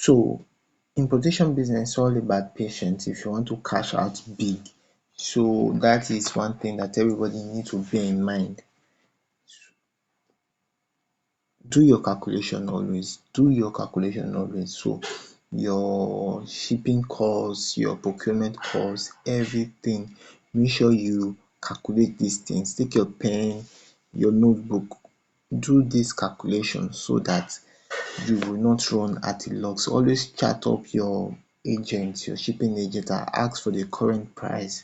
So importation business is all about patience if you want to cash out big. So that is one thing that everybody need to bear in mind. Do your calculation always, do your calculation always. So your shipping cost, your procurement cost, everything, make sure you calculate these things. Take your pen, your notebook, do this calculation so that you will not run at a loss. Always chat up your agent, your shipping agent, and ask for the current price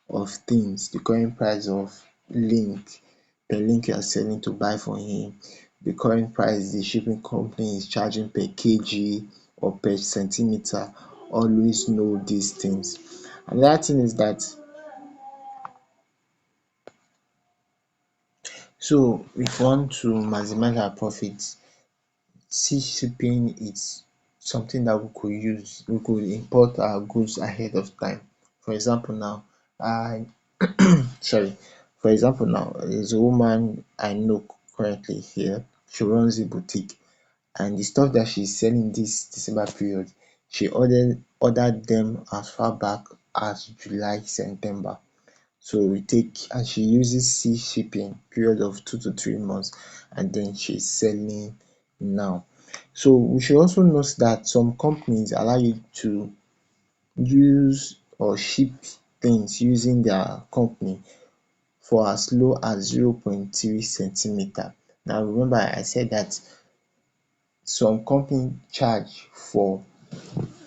of things, the current price of link, per link you are selling to buy for him, the current price the shipping company is charging per kg or per centimeter. Always know these things. Another thing is that, so if you want to maximize our profit, sea shipping is something that we could use. We could import our goods ahead of time. For example now, I sorry, for example now, there's a woman I know currently here. She runs a boutique, and the stuff that she's selling this December period, she ordered them as far back as July, September. So we take, and she uses sea shipping period of 2 to 3 months, and then she's selling now. So we should also note that some companies allow you to use or ship things using their company for as low as 0.3 centimeter. Now remember I said that some company charge for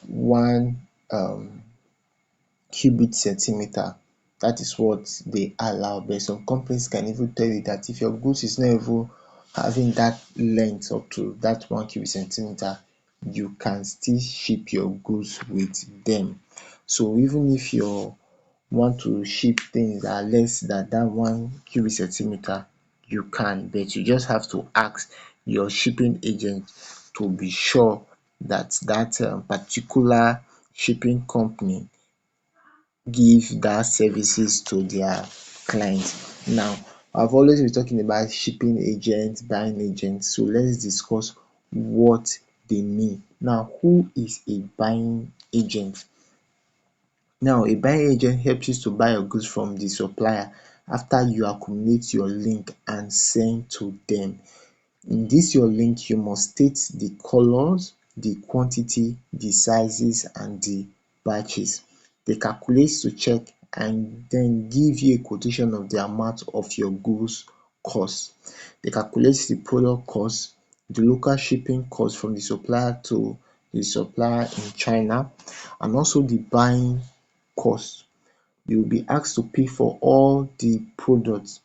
one cubic centimeter. That is what they allow, but some companies can even tell you that if your goods is not even having that length up to that 1 cubic centimeter, you can still ship your goods with them. So even if you want to ship things that are less than that 1 cubic centimeter, you can, but you just have to ask your shipping agent to be sure that that particular shipping company give that services to their clients. Now, I've always been talking about shipping agents, buying agents, so let's discuss what they mean. Now, who is a buying agent? Now, a buying agent helps you to buy your goods from the supplier after you accumulate your link and send to them. In this your link, you must state the colours, the quantity, the sizes and the batches. They calculate to check and then give you a quotation of the amount of your goods cost. They calculate the product cost, the local shipping cost from the supplier to the supplier in China, and also the buying cost. You will be asked to pay for all the products.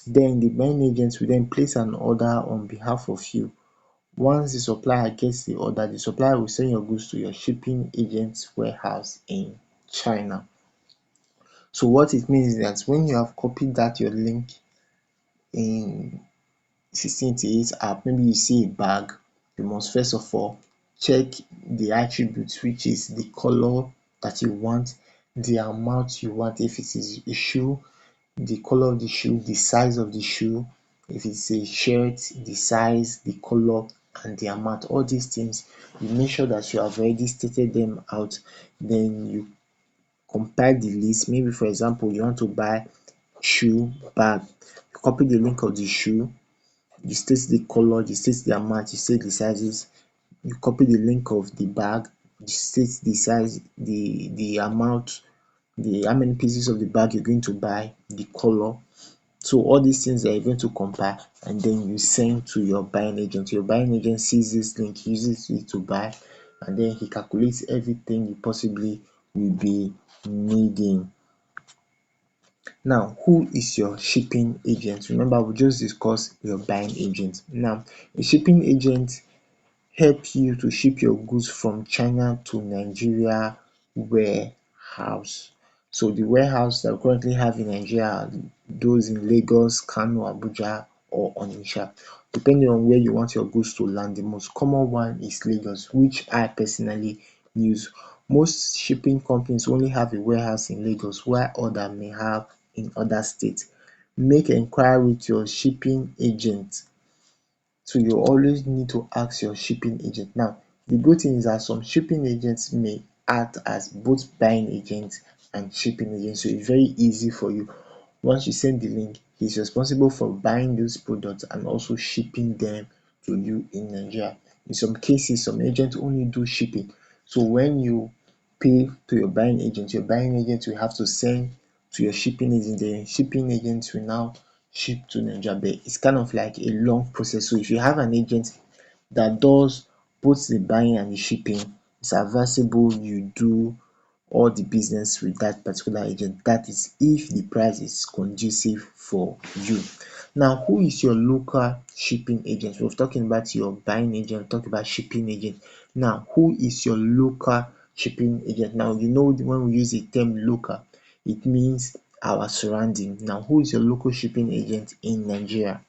Then the buying agent will then place an order on behalf of you. Once the supplier gets the order, the supplier will send your goods to your shipping agent's warehouse in China. So what it means is that when you have copied that your link in 1688 app, maybe you see a bag, you must first of all check the attributes, which is the color that you want, the amount you want, if it is a shoe, the color of the shoe, the size of the shoe, if it's a shirt, the size, the color and the amount. All these things, you make sure that you have already stated them out. Then you compile the list. Maybe for example you want to buy shoe bag, you copy the link of the shoe, you state the color, you state the amount, you state the sizes, you copy the link of the bag, you state the size, the amount, the how many pieces of the bag you're going to buy, the color. So all these things are going to compile, and then you send to your buying agent. Your buying agent sees this link, uses it to buy, and then he calculates everything you possibly will be needing. Now, who is your shipping agent? Remember, we just discussed your buying agent. Now, a shipping agent help you to ship your goods from China to Nigeria warehouse. So the warehouse that we currently have in Nigeria are those in Lagos, Kano, Abuja or Onitsha. Depending on where you want your goods to land, the most common one is Lagos, which I personally use. Most shipping companies only have a warehouse in Lagos, while others may have in other states. Make enquiry with your shipping agent. So you always need to ask your shipping agent. Now, The good thing is that some shipping agents may act as both buying agents and shipping agents, so it's very easy for you. Once you send the link, he's responsible for buying those products and also shipping them to you in Nigeria. In some cases, some agents only do shipping. So when you pay to your buying agent will have to send to your shipping agent, the shipping agent will now ship to Nigeria. But it's kind of like a long process. So if you have an agent that does both the buying and the shipping, it's advisable you do all the business with that particular agent. That is if the price is conducive for you. Now, who is your local shipping agent? We've talking about your buying agent, talk about shipping agent. Now, who is your local shipping agent? Now, you know when we use the term local, it means our surrounding. Now, who is your local shipping agent in Nigeria?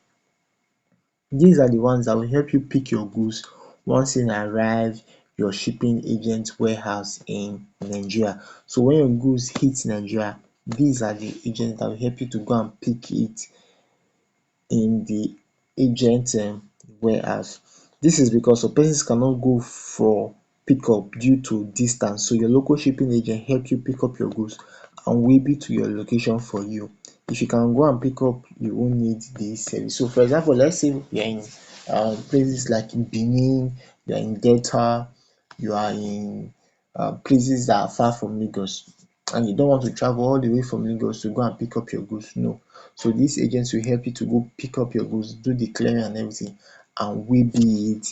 These are the ones that will help you pick your goods once it arrive your shipping agent warehouse in Nigeria. So when your goods hit Nigeria, these are the agents that will help you to go and pick it in the agent warehouse. This is because some persons cannot go for pickup due to distance, so your local shipping agent help you pick up your goods and wheel it to your location for you. If you can go and pick up, you won't need this service. So for example, let's say you're in places like Benin, you're in Delta, you are in places that are far from Lagos, and you don't want to travel all the way from Lagos to go and pick up your goods. No. So these agents will help you to go pick up your goods, do the clearing and everything, and will be it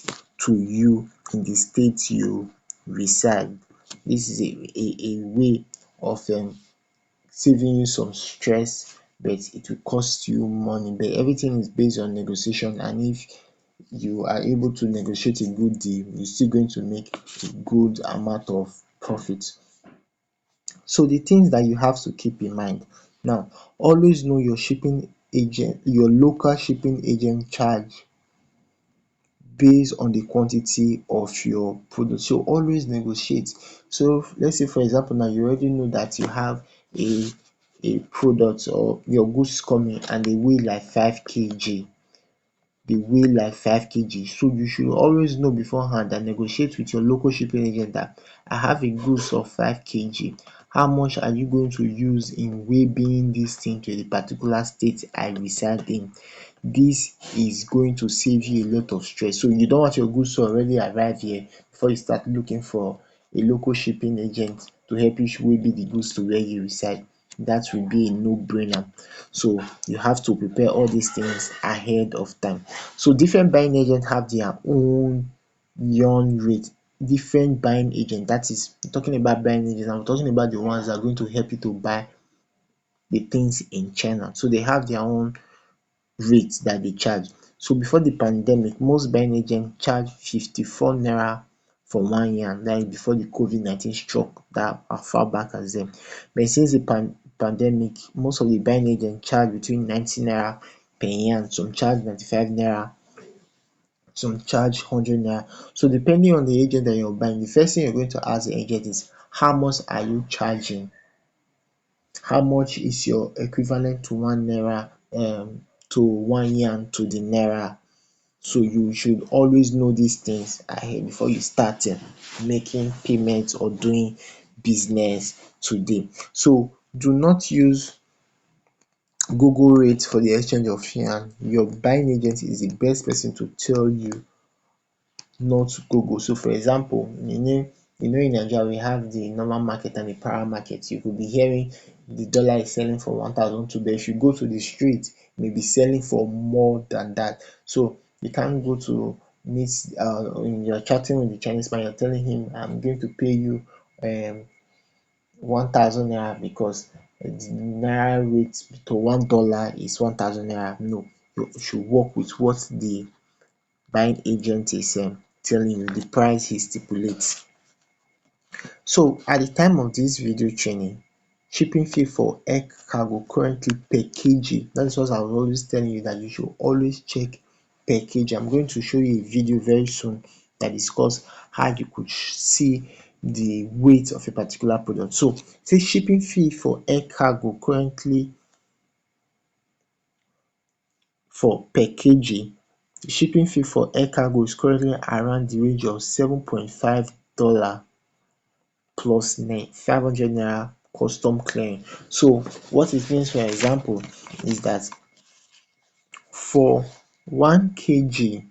to you in the state you reside. This is a way of saving you some stress, but it will cost you money. But everything is based on negotiation, and if you are able to negotiate a good deal, you're still going to make a good amount of profit. So the things that you have to keep in mind. Now, always know your shipping agent, your local shipping agent charge based on the quantity of your product. So always negotiate. So let's say for example now you already know that you have a product or your goods coming and they weigh like 5 kg, they weigh like 5 kg. So you should always know beforehand and negotiate with your local shipping agent that I have a goods of 5 kg. How much are you going to use in weighing this thing to the particular state I reside in? This is going to save you a lot of stress. So you don't want your goods to already arrive here before you start looking for a local shipping agent to help you weigh the goods to where you reside. That will be a no-brainer. So you have to prepare all these things ahead of time. So different buying agents have their own yarn rate. Different buying agent, that is talking about buying agents, I'm talking about the ones that are going to help you to buy the things in China. So they have their own rates that they charge. So before the pandemic, most buying agents charge 54 naira for 1 yarn. That is before the COVID-19 struck that far back as then. But since the pandemic, most of the buying agents charge between 90 naira per yarn, some charge 95 naira, some charge 100 naira. So depending on the agent that you're buying, the first thing you're going to ask the agent is how much are you charging? How much is your equivalent to 1 naira to 1 yarn to the naira? So you should always know these things ahead before you start making payments or doing business today. So do not use Google rate for the exchange of yarn. Your buying agent is the best person to tell you, not Google. So for example, in Nigeria we have the normal market and the para market. You could be hearing the dollar is selling for 1,002, but if you go to the street, it may be selling for more than that. So you can't go to meet when you're chatting with the Chinese man, you're telling him I'm going to pay you 1,000 naira because the naira rate to $1 is 1,000 naira. No, you should work with what the buying agent is telling you, the price he stipulates. So at the time of this video training, shipping fee for air cargo currently per kg, that is what I was always telling you, that you should always check per kg. I'm going to show you a video very soon that discuss how you could see the weight of a particular product. So say shipping fee for air cargo currently for per kg The shipping fee for air cargo is currently around the range of $7.5 plus net 500 naira custom clearing. So what it means, for example, is that for 1 kg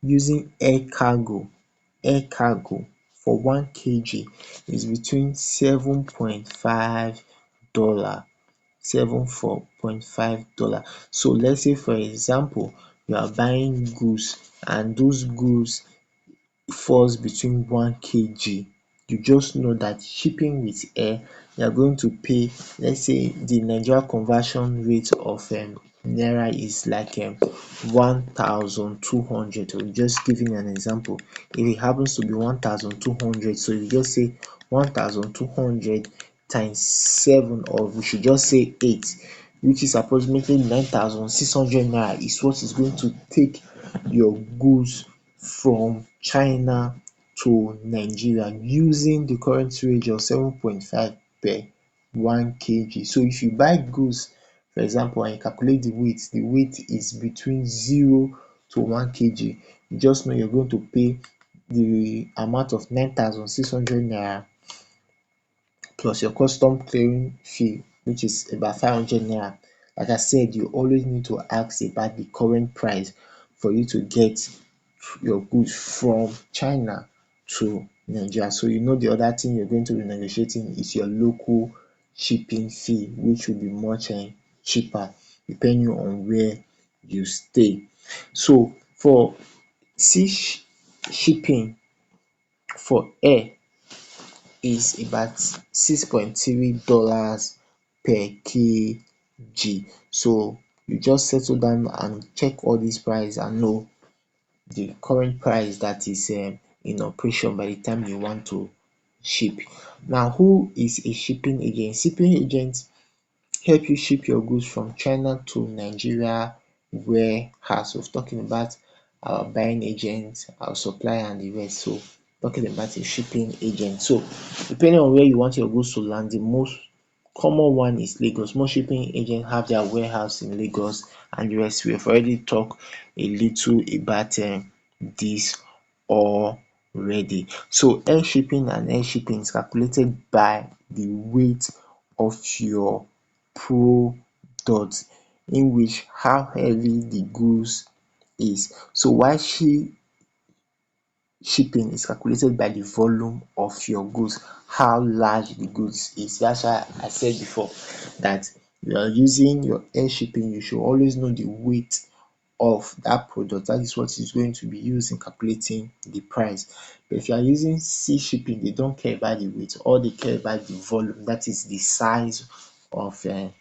using air cargo for 1 kg is between $7.5 $7.5. So let's say, for example, you are buying goods and those goods falls between 1 kg, you just know that shipping with air, you are going to pay, let's say the Nigeria conversion rate of naira is like 1,200. So just giving an example, if it happens to be 1,200, so you just say 1,200 times 7, or we should just say 8, which is approximately 9,600 naira, is what is going to take your goods from China to Nigeria using the current rate of 7.5 per 1 kg. So if you buy goods, for example, and you calculate the weight is between 0 to 1 kg, you just know you're going to pay the amount of 9,600 naira plus your custom clearing fee, which is about 500 naira. Like I said, you always need to ask about the current price for you to get your goods from China to Nigeria. So you know the other thing you're going to be negotiating is your local shipping fee, which will be much cheaper depending on where you stay. So for sea shipping for air is about $6.3 per kg. So you just settle down and check all these price and know the current price that is in operation by the time you want to ship. Now, who is a shipping agent? Shipping agent help you ship your goods from China to Nigeria warehouse. We're talking about our buying agent, our supplier and the rest. So talking about a shipping agent. So depending on where you want your goods to land, the most common one is Lagos. Most shipping agents have their warehouse in Lagos and the rest. We have already talked a little about this already. So air shipping and air shipping is calculated by the weight of your product, in which how heavy the goods is. So while shipping is calculated by the volume of your goods, how large the goods is. That's why I said before that you are using your air shipping, you should always know the weight of that product. That is what is going to be used in calculating the price. But if you are using sea shipping, they don't care about the weight, all they care about the volume, that is the size of the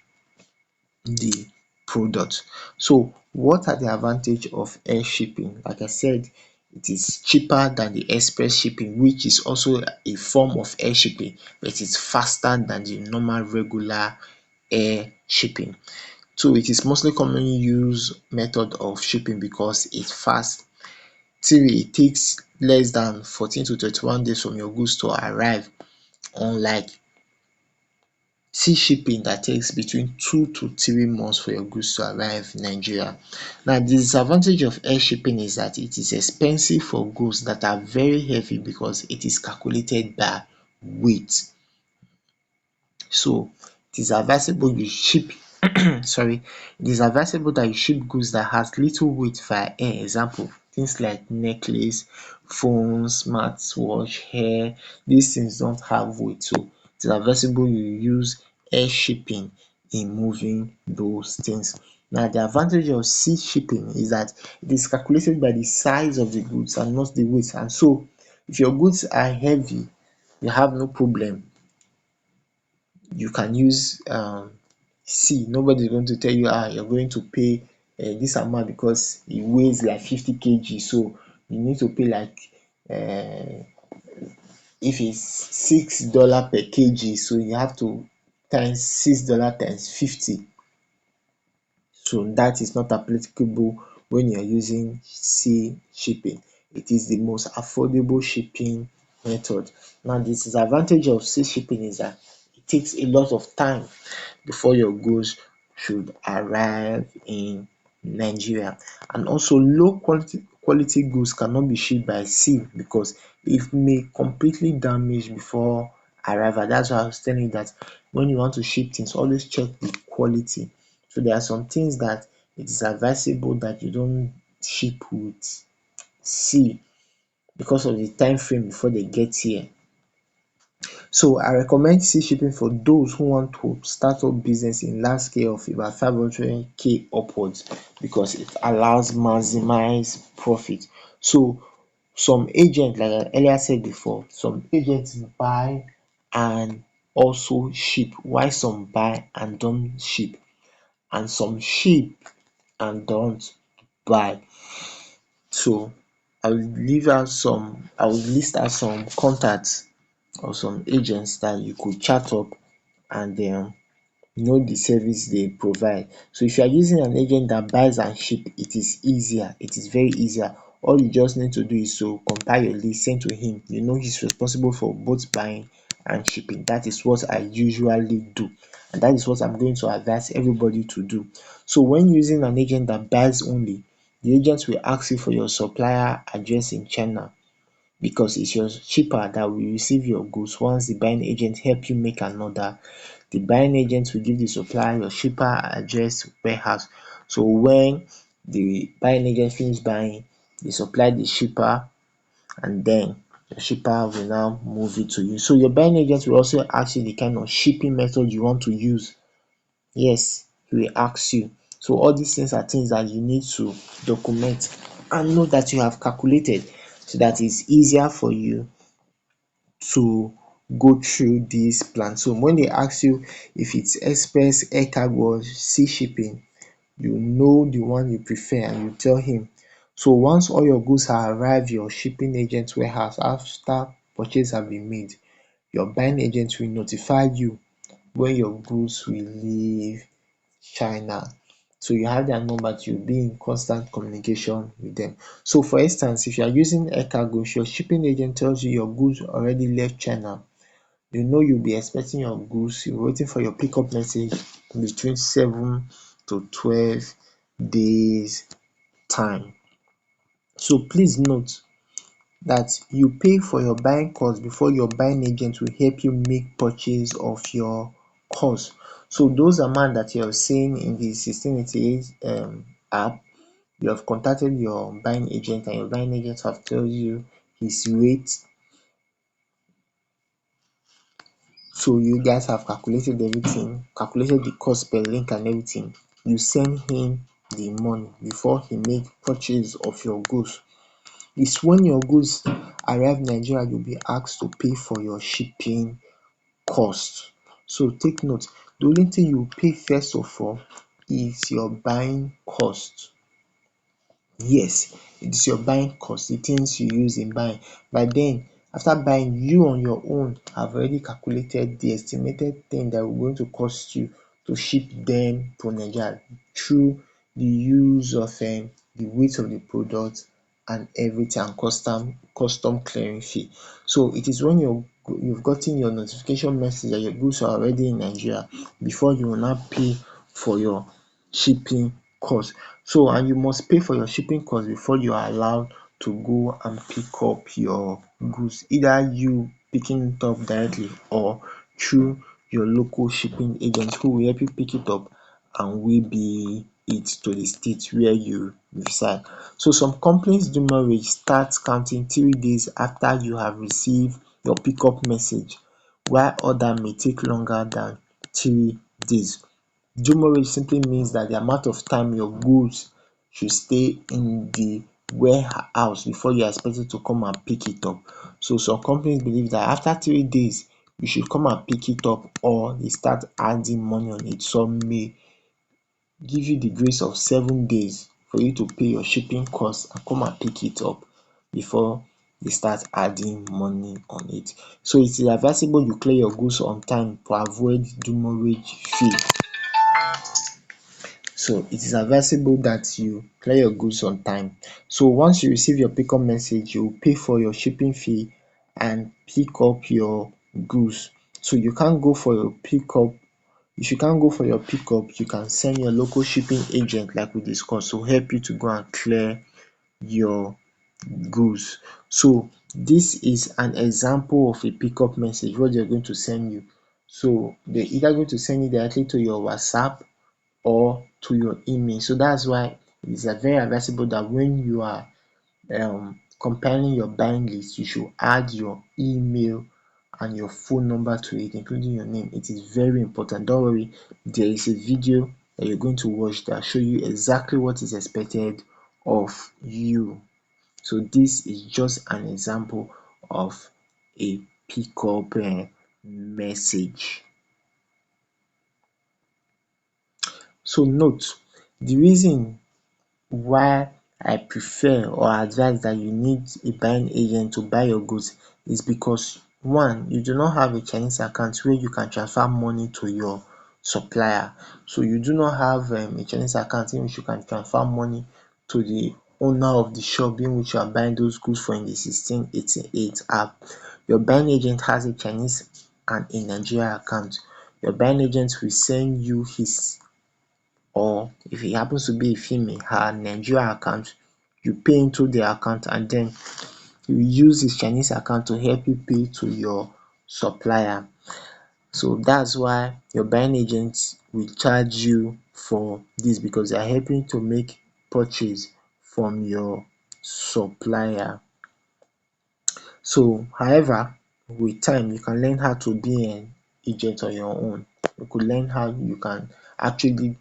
product. So what are the advantage of air shipping? Like I said, it is cheaper than the express shipping, which is also a form of air shipping, but it's faster than the normal regular air shipping. So it is mostly commonly used method of shipping because it's fast. Three, it takes less than 14 to 21 days from your goods to arrive, unlike sea shipping that takes between 2 to 3 months for your goods to arrive in Nigeria. Now, the disadvantage of air shipping is that it is expensive for goods that are very heavy because it is calculated by weight. So it is advisable you ship sorry, it is advisable that you ship goods that has little weight via air. Example, things like necklace, phones, smartwatch, hair, these things don't have weight, so it is advisable you use air shipping in moving those things. Now, the advantage of sea shipping is that it is calculated by the size of the goods and not the weight, and so if your goods are heavy, you have no problem, you can use C. Nobody is going to tell you you're going to pay this amount because it weighs like 50 kg, so you need to pay like if it's $6 per kg, so you have to times $6 times 50. So that is not applicable when you're using sea shipping. It is the most affordable shipping method. Now, the disadvantage of sea shipping is that it takes a lot of time before your goods should arrive in Nigeria. And also low quality goods cannot be shipped by sea because it may completely damage before arrival. That's why I was telling you that when you want to ship things, always check the quality. So there are some things that it is advisable that you don't ship with sea because of the time frame before they get here. So I recommend sea shipping for those who want to start up business in large scale of about 500K upwards because it allows maximize profit. So some agents, like I earlier said before, some agents buy and also ship, while some buy and don't ship, and some ship and don't buy. So I will list out some contacts or some agents that you could chat up and know the service they provide. So if you are using an agent that buys and ship, it is easier, it is very easier. All you just need to do is to compile your list, send to him. You know he's responsible for both buying and shipping. That is what I usually do, and that is what I'm going to advise everybody to do. So when using an agent that buys only, the agent will ask you for your supplier address in China because it's your shipper that will receive your goods. Once the buying agent help you make an order, the buying agent will give the supplier your shipper address warehouse. So when the buying agent finish buying, they supply the shipper, and then the shipper will now move it to you. So your buying agent will also ask you the kind of shipping method you want to use. Yes, he will ask you. So all these things are things that you need to document and know that you have calculated, so that it's easier for you to go through this plan. So when they ask you if it's express, air cargo or sea shipping, you know the one you prefer and you tell him. So once all your goods have arrived your shipping agent warehouse after purchase have been made, your buying agent will notify you when your goods will leave China. So you have their number, you'll be in constant communication with them. So for instance, if you are using air cargo, if your shipping agent tells you your goods already left China, you know you'll be expecting your goods, you're waiting for your pickup message between 7 to 12 days time. So please note that you pay for your buying cost before your buying agent will help you make purchase of your cost. So those amount that you're seeing in the 1688 app, you have contacted your buying agent and your buying agent have told you his rate. So you guys have calculated everything, calculated the cost per link and everything. You send him the money before he make purchase of your goods. It's when your goods arrive Nigeria you'll be asked to pay for your shipping cost. So take note, the only thing you pay first of all is your buying cost. Yes, it is your buying cost, the things you use in buying. But then after buying, you on your own have already calculated the estimated thing that will going to cost you to ship them to Nigeria through the use of the weight of the product and everything, and custom clearing fee. So it is when you've gotten your notification message that your goods are already in Nigeria before you will now pay for your shipping cost. So and you must pay for your shipping cost before you are allowed to go and pick up your goods, either you picking it up directly or through your local shipping agent who will help you pick it up and will be it to the state where you reside. So some companies do marriage start counting 3 days after you have received your pickup message, while other may take longer than 3 days. Demurrage simply means that the amount of time your goods should stay in the warehouse before you are expected to come and pick it up. So some companies believe that after 3 days you should come and pick it up, or they start adding money on it. Some may give you the grace of 7 days for you to pay your shipping cost and come and pick it up before they start adding money on it. So it is advisable you clear your goods on time to avoid demurrage fee. So it is advisable that you clear your goods on time. So once you receive your pickup message, you will pay for your shipping fee and pick up your goods. So you can't go for your pickup, If you can't go for your pickup, you can send your local shipping agent like we discussed to help you to go and clear your goods. So this is an example of a pickup message what they're going to send you. So they're either going to send it directly to your WhatsApp or to your email. So that's why it's very advisable that when you are compiling your buying list, you should add your email and your phone number to it, including your name. It is very important. Don't worry, there is a video that you're going to watch that show you exactly what is expected of you. So this is just an example of a pickup message. So note, the reason why I prefer or advise that you need a buying agent to buy your goods is because one, you do not have a Chinese account where you can transfer money to your supplier. So you do not have a Chinese account in which you can transfer money to the owner of the shop in which you are buying those goods for in the 1688 app. Your buying agent has a Chinese and a Nigeria account. Your buying agent will send you his, or if it happens to be a female, her Nigeria account. You pay into the account and then you use his Chinese account to help you pay to your supplier. So that's why your buying agent will charge you for this, because they are helping to make purchase from your supplier. So however, with time you can learn how to be an agent on your own. You could learn how you can actually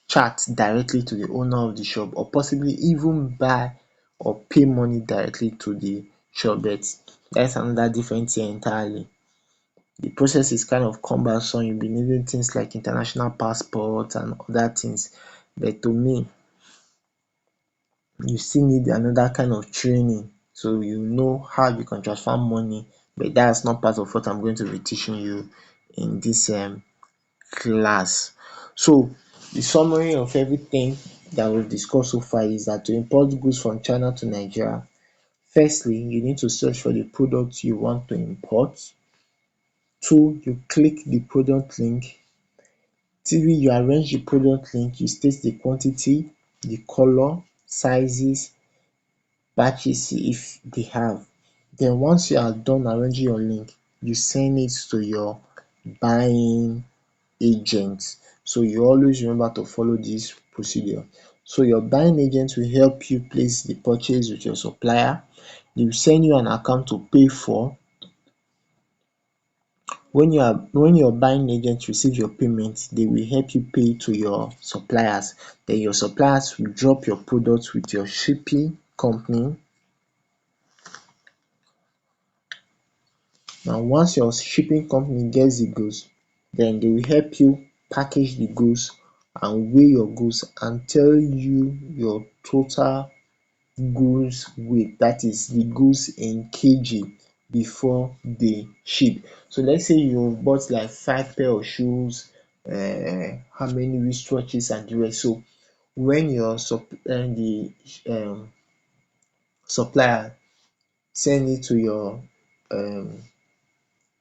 chat directly to the owner of the shop, or possibly even buy or pay money directly to the shop, but that's another different thing entirely. The process is kind of cumbersome. You'll be needing things like international passport and other things, but to me, you still need another kind of training so you know how you can transfer money, but that's not part of what I'm going to be teaching you in this class. So the summary of everything that we've discussed so far is that to import goods from China to Nigeria, firstly, you need to search for the product you want to import. Two, you click the product link. Three, you arrange the product link. You state the quantity, the color, sizes, batches if they have. Then once you are done arranging your link, you send it to your buying agent. So you always remember to follow this procedure. So your buying agent will help you place the purchase with your supplier. They will send you an account to pay for. When your buying agent receive your payment, they will help you pay to your suppliers. Then your suppliers will drop your products with your shipping company. Now once your shipping company gets the goods, then they will help you package the goods and weigh your goods and tell you your total goods weight, that is the goods in kg, before they ship. So let's say you bought like 5 pair of shoes, how many wristwatches and the rest. So when the supplier send it to your um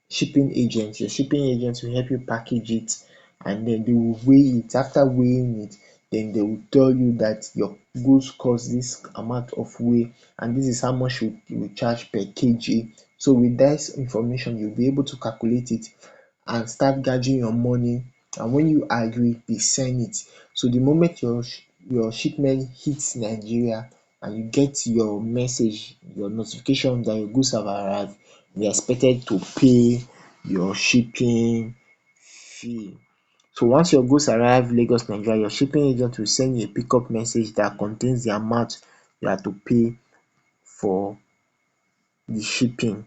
shipping agent, your shipping agent will help you package it, and then they will weigh it. After weighing it, then they will tell you that your goods cost this amount of weight and this is how much you will charge per kg. So with that information, you'll be able to calculate it and start gathering your money, and when you agree, they send it. So the moment your shipment hits Nigeria and you get your message, your notification that your goods have arrived, you are expected to pay your shipping fee. So once your goods arrive Lagos, Nigeria, your shipping agent will send you a pickup message that contains the amount you have to pay for the shipping.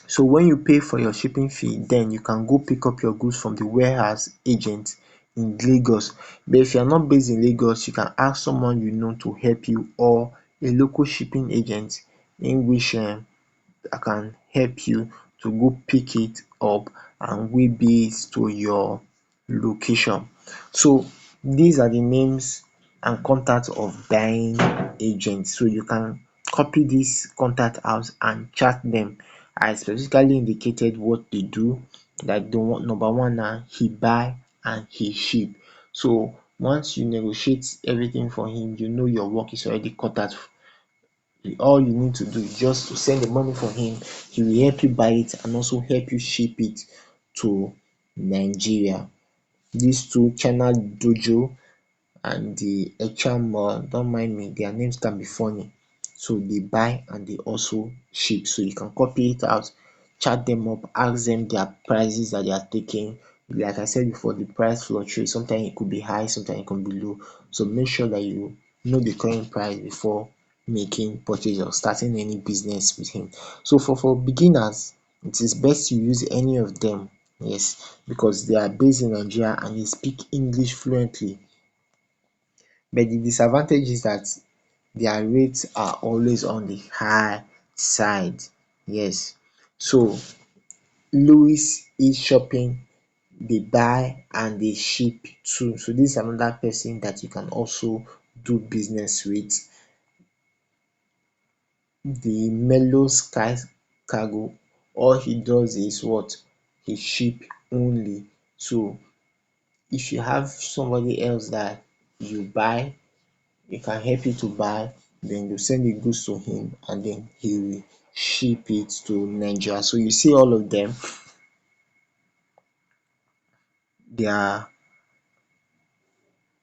So when you pay for your shipping fee, then you can go pick up your goods from the warehouse agent in Lagos. But if you are not based in Lagos, you can ask someone you know to help you, or a local shipping agent in which can help you to go pick it up and weigh it to your location. So these are the names and contact of buying agents. So you can copy this contact out and chat them. I specifically indicated what they do. Like the one, number one now, he buy and he ship. So once you negotiate everything for him, you know your work is already cut out. All you need to do is just to send the money for him. He will help you buy it and also help you ship it to Nigeria. These two, China Dojo and the HM, don't mind me, their names can be funny. So they buy and they also ship. So you can copy it out, chat them up, ask them their prices that they are taking. Like I said before, the price fluctuates. Sometimes it could be high, sometimes it can be low. So make sure that you know the current price before making purchase or starting any business with him. So for beginners, it is best to use any of them. Yes, because they are based in Nigeria and they speak English fluently. But the disadvantage is that their rates are always on the high side. Yes. So Louis is shopping, they buy and they ship too. So this is another person that you can also do business with. The Mellow Sky Cargo, all he does is what? He ship only. So if you have somebody else that you buy, he can help you to buy, then you send the goods to him and then he will ship it to Nigeria. So you see all of them, they are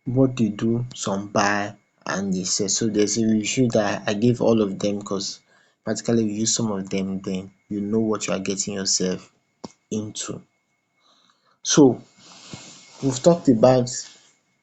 what they do, some buy and they sell. So there's a review that I gave all of them because practically you use some of them, then you know what you are getting yourself into. So we've talked about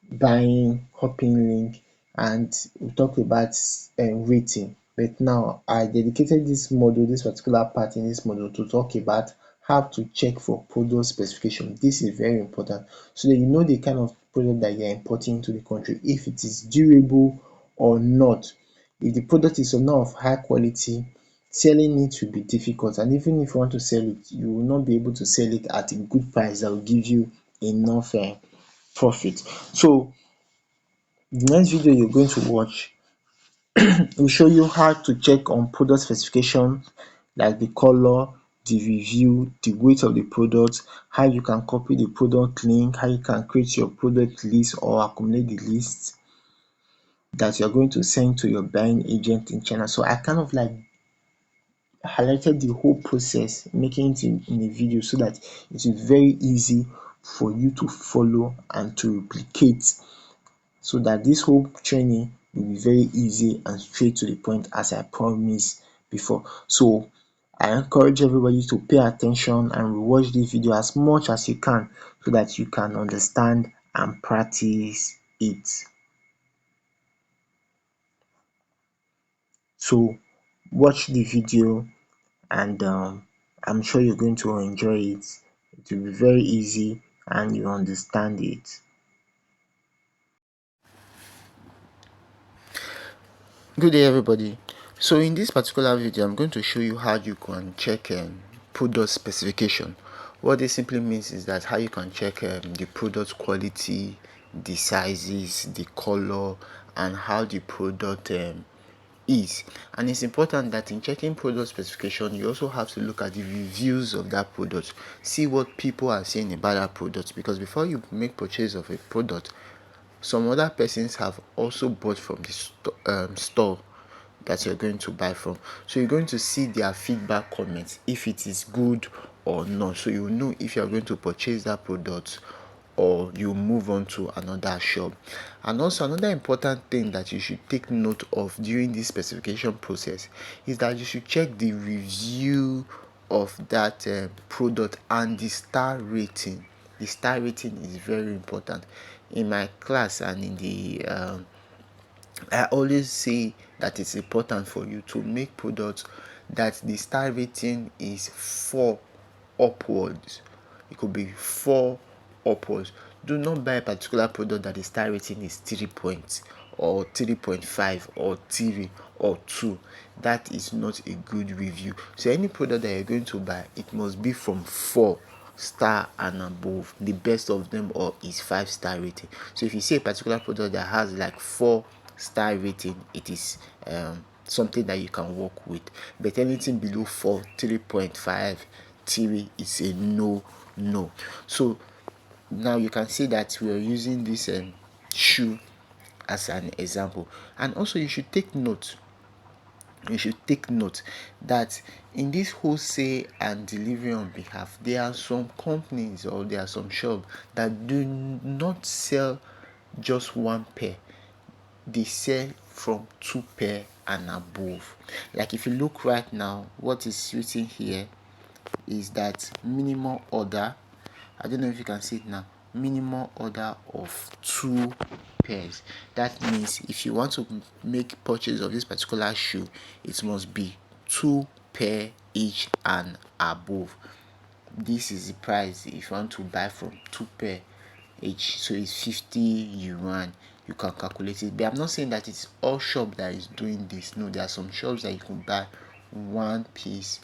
buying, hopping link, and we talked about rating. But now I dedicated this particular part in this module to talk about how to check for product specification. This is very important so that you know the kind of product that you're importing into the country, if it is durable or not. If the product is not of high quality, selling it will be difficult, and even if you want to sell it, you will not be able to sell it at a good price that will give you enough profit. So the next video you're going to watch will show you how to check on product specification, like the color, the review, the weight of the product, how you can copy the product link, how you can create your product list or accumulate the list that you're going to send to your buying agent in China. So I kind of like highlighted the whole process, making it in a video so that it is very easy for you to follow and to replicate, so that this whole training will be very easy and straight to the point as I promised before. So I encourage everybody to pay attention and rewatch this video as much as you can so that you can understand and practice it. So watch the video and I'm sure you're going to enjoy it. It will be very easy and you understand it. Good day everybody. So in this particular video I'm going to show you how you can check product specification. What this simply means is that how you can check the product quality, the sizes, the color, and how the product is. And it's important that in checking product specification you also have to look at the reviews of that product, see what people are saying about that product, because before you make purchase of a product, some other persons have also bought from the store that you're going to buy from. So you're going to see their feedback comments, if it is good or not. So you know if you're going to purchase that product or you move on to another shop. And also another important thing that you should take note of during this specification process is that you should check the review of that product and the star rating. The star rating is very important. In my class and in the I always say that it's important for you to make products that the star rating is 4 upwards. It could be 4 upwards. Do not buy a particular product that the star rating is 3 points or 3.5 or 3 or 2. That is not a good review. So any product that you're going to buy, it must be from 4 star and above. The best of them all is 5-star rating. So if you see a particular product that has like 4-star rating, it is something that you can work with. But anything below 4, 3.5, 3 is a no no. So now you can see that we are using this shoe as an example. And also you should take note that in this wholesale and delivery on behalf, there are some companies or there are some shops that do not sell just one pair. They sell from 2 pair and above. Like if you look right now, what is written here is that minimum order, I don't know if you can see it now, minimum order of 2 pairs. That means if you want to make purchase of this particular shoe, it must be 2 pair each and above. This is the price if you want to buy from 2 pair each, so it's 50 yuan. You can calculate it, but I'm not saying that it's all shop that is doing this. No, there are some shops that you can buy one piece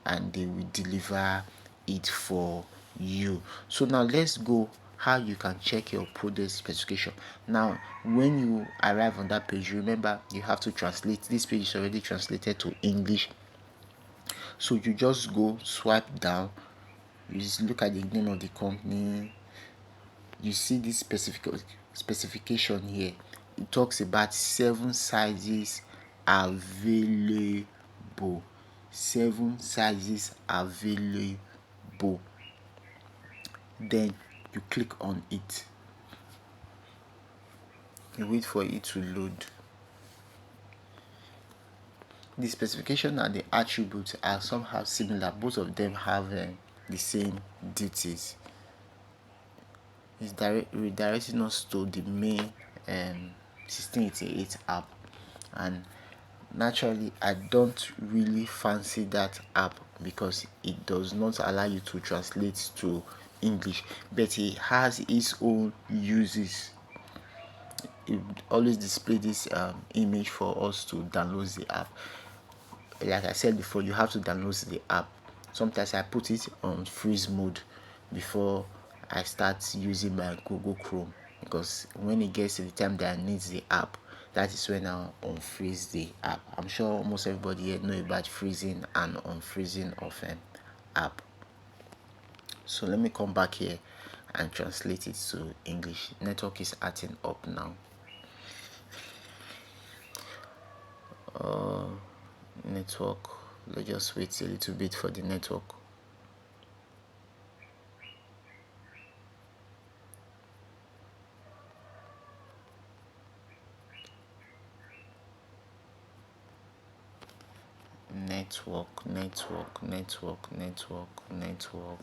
and they will deliver it for you. So now let's go how you can check your product specification. Now when you arrive on that page, remember you have to translate. This page is already translated to English, so you just go swipe down, you just look at the name of the company, you see this specification here. It talks about 7 sizes available. 7 sizes available. Then you click on it. You wait for it to load. The specification and the attributes are somehow similar. Both of them have the same duties. It's redirecting us to the main 1688 app, and naturally I don't really fancy that app because it does not allow you to translate to English, but it has its own uses. It always display this image for us to download the app. Like I said before, you have to download the app. Sometimes I put it on freeze mode before I start using my Google Chrome, because when it gets to the time that I need the app, that is when I unfreeze the app. I'm sure almost everybody here know about freezing and unfreezing of an app. So let me come back here and translate it to English. Network is acting up now. Network, let's just wait a little bit for the network. Network.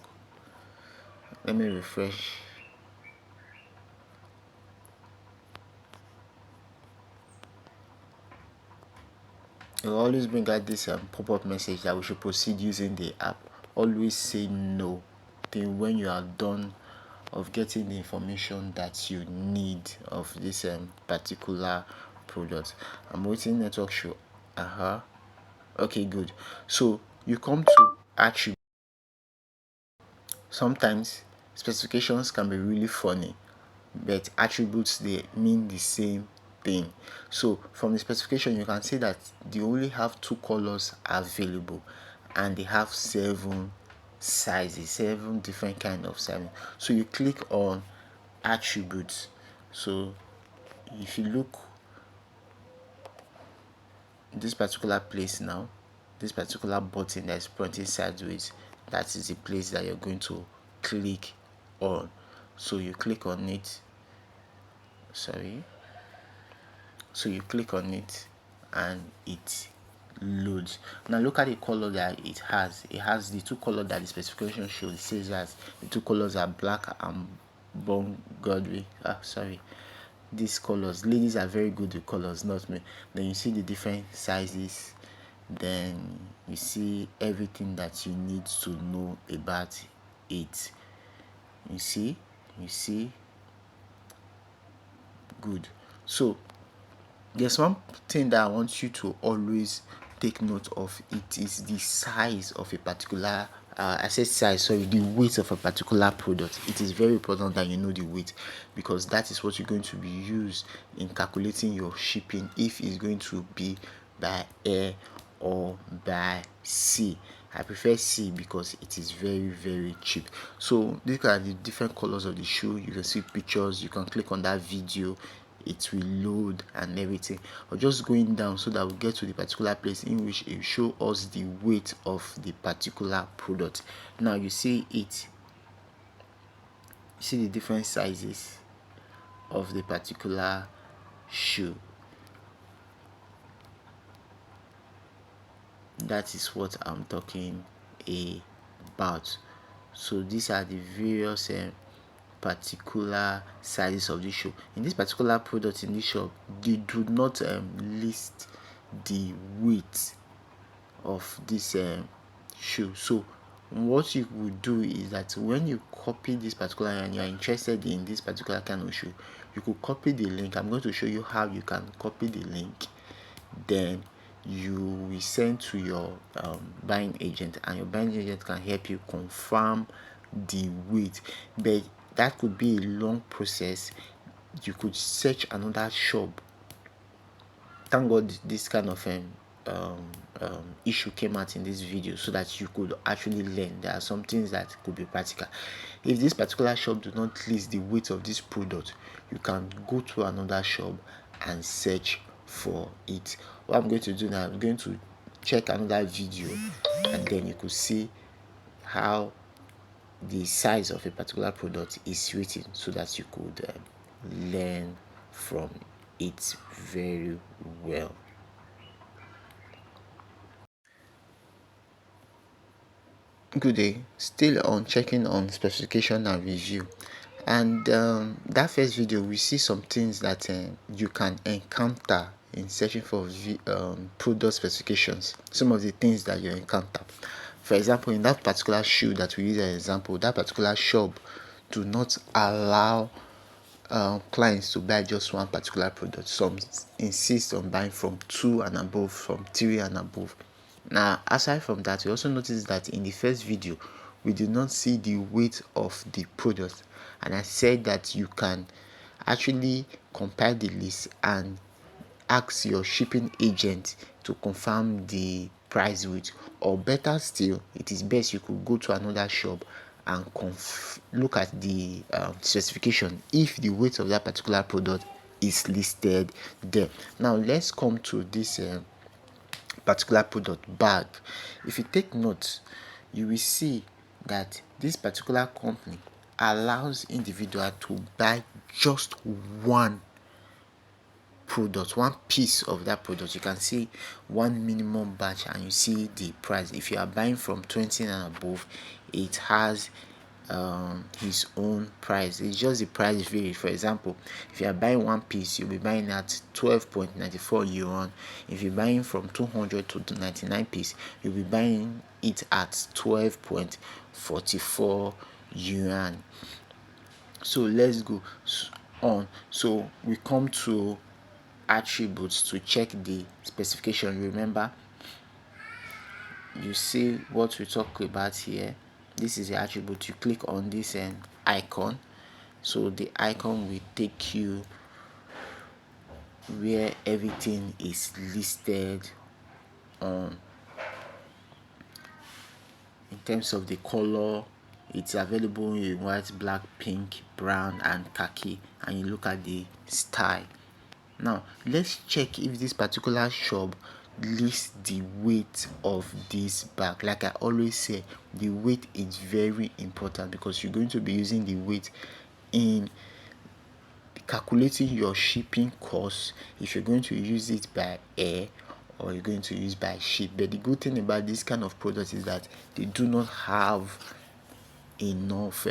Let me refresh. It will always bring out this pop-up message that we should proceed using the app. Always say no. Then when you are done of getting the information that you need of this particular product. I'm waiting. Network show. Okay, good. So you come to attribute. Sometimes specifications can be really funny, but attributes, they mean the same thing. So from the specification you can see that they only have 2 colors available, and they have 7 sizes, 7 different kind of sizes. So you click on attributes. So if you look this particular place now, this particular button that is pointing sideways, that is the place that you're going to click on. So you click on it. So you click on it and it loads. Now look at the color that it has. It has the 2 colors that the specification shows. It says that the 2 colors are black and burgundy. These colors, ladies are very good with colors, not me. Then you see the different sizes, then you see everything that you need to know about it. You see good. So there's one thing that I want you to always take note of. It is the size of a particular I said size, sorry, the weight of a particular product. It is very important that you know the weight, because that is what you're going to be used in calculating your shipping, if it's going to be by air or by sea. I prefer C because it is very, very cheap. So these are the different colors of the shoe. You can see pictures, you can click on that video, it will load and everything. Or just going down so that we get to the particular place in which it show us the weight of the particular product. Now you see it, you see the different sizes of the particular shoe. That is what I'm talking about. So these are the various particular sizes of the shoe. In this particular product in this shop, they do not list the weight of this shoe. So what you would do is that when you copy this particular and you are interested in this particular kind of shoe, you could copy the link. I'm going to show you how you can copy the link. Then you will send to your buying agent, and your buying agent can help you confirm the weight. But that could be a long process. You could search another shop. Thank God this kind of issue came out in this video so that you could actually learn. There are some things that could be practical. If this particular shop do not list the weight of this product, you can go to another shop and search for it. What I'm going to do now, I'm going to check another video, and then you could see how the size of a particular product is written so that you could learn from it very well. Good day, still on checking on specification and review, and that first video we see some things that you can encounter in searching for product specifications. Some of the things that you encounter, for example, in that particular shoe that we use as an example, that particular shop do not allow clients to buy just one particular product. Some insist on buying from 2 and above, from 3 and above. Now, aside from that, we also notice that in the first video, we did not see the weight of the product, and I said that you can actually compile the list and ask your shipping agent to confirm the price weight, or better still, it is best you could go to another shop and look at the specification if the weight of that particular product is listed there. Now let's come to this particular product bag. If you take note, you will see that this particular company allows individual to buy just one product, one piece of that product. You can see one minimum batch and you see the price. If you are buying from 20 and above, it has his own price. It's just the price varies. For example, if you are buying one piece, you'll be buying at 12.94 yuan. If you're buying from 200 to 99 piece, you'll be buying it at 12.44 yuan. So let's go on. So we come to attributes to check the specification. Remember, you see what we talk about here. This is the attribute. You click on this icon, so the icon will take you where everything is listed on. In terms of the color, it's available in white, black, pink, brown and khaki, and you look at the style. Now let's check if this particular shop lists the weight of this bag. Like I always say, the weight is very important because you're going to be using the weight in calculating your shipping costs, if you're going to use it by air or you're going to use by ship. But the good thing about this kind of product is that they do not have enough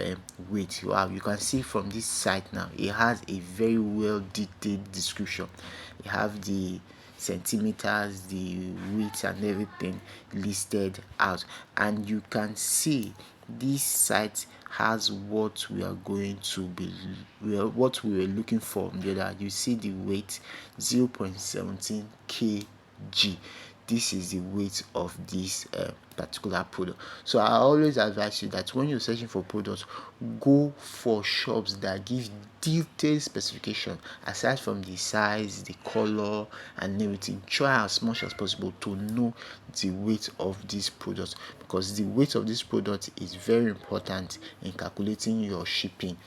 weight. You can see from this site now, it has a very well detailed description. You have the centimeters, the weight and everything listed out, and you can see this site has what we are going to be what we were looking for. You see the weight 0.17 kg. this is the weight of this particular product. So I always advise you that when you're searching for products, go for shops that give detailed specification aside from the size, the color, and everything. Try as much as possible to know the weight of this product, because the weight of this product is very important in calculating your shipping.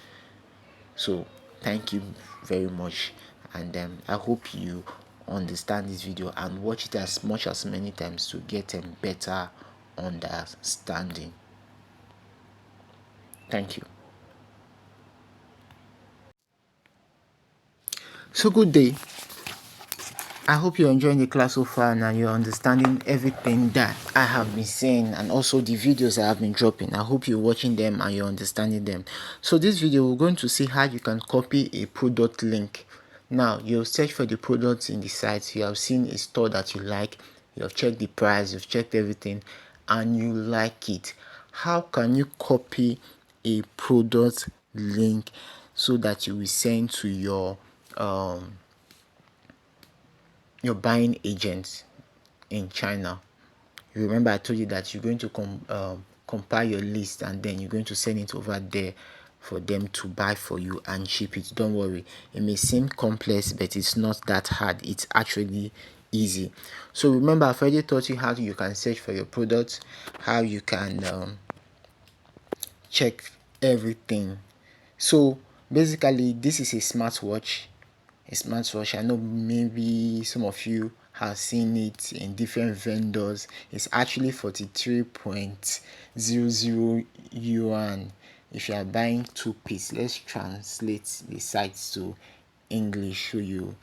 So thank you very much, and I hope you understand this video and watch it as much as many times to get a better understanding. Thank you. So good day. I hope you're enjoying the class so far and you're understanding everything that I have been saying, and also the videos I have been dropping. I hope you're watching them and you're understanding them. So this video, we're going to see how you can copy a product link. Now, you'll search for the products in the site. You have seen a store that you like. You have checked the price. You've checked everything and you like it. How can you copy a product link so that you will send to your buying agents in China? You remember I told you that you're going to compile your list and then you're going to send it over there for them to buy for you and ship it. Don't worry, it may seem complex, but it's not that hard. It's actually easy. So remember, I've already taught you how you can search for your products, how you can check everything. So basically, this is a smartwatch. I know maybe some of you have seen it in different vendors. It's actually 43.00 yuan if you are buying two piece. Let's translate the site to English so you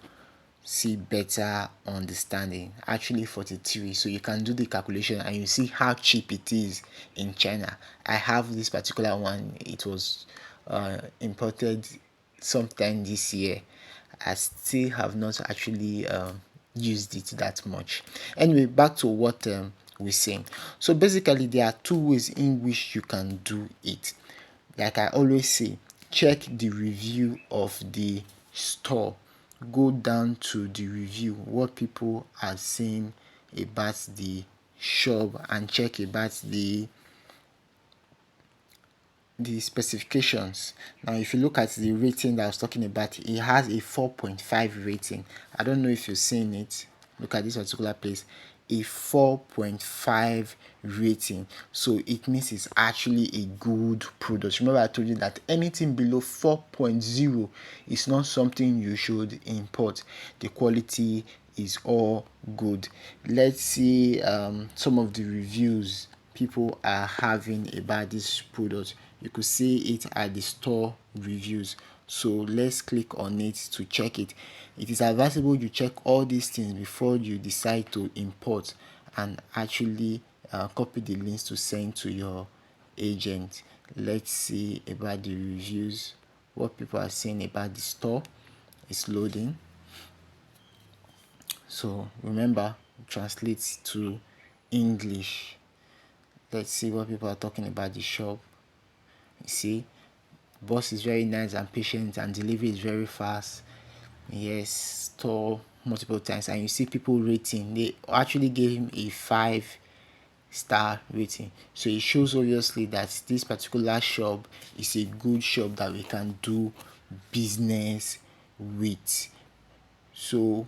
see better understanding. Actually 43, so you can do the calculation and you see how cheap it is in China. I have this particular one. It was imported sometime this year. I still have not actually used it that much. Anyway, back to what we're saying. So basically, there are two ways in which you can do it. Like I always say, check the review of the store. Go down to the review, what people are saying about the shop, and check about the specifications. Now if you look at the rating that I was talking about, it has a 4.5 rating. I don't know if you've seen it. Look at this particular place, a 4.5 rating, so it means it's actually a good product. Remember I told you that anything below 4.0 is not something you should import. The quality is all good. Let's see some of the reviews people are having about this product. You could see it at the store reviews, so let's click on it to check it. It is advisable you check all these things before you decide to import and actually copy the links to send to your agent. Let's see about the reviews, what people are saying about the store. It's loading. So remember, translate to English. Let's see what people are talking about the shop. You see, boss is very nice and patient and delivery is very fast. Yes, store multiple times, and you see people rating. They actually gave him a 5-star rating, so it shows obviously that this particular shop is a good shop that we can do business with. So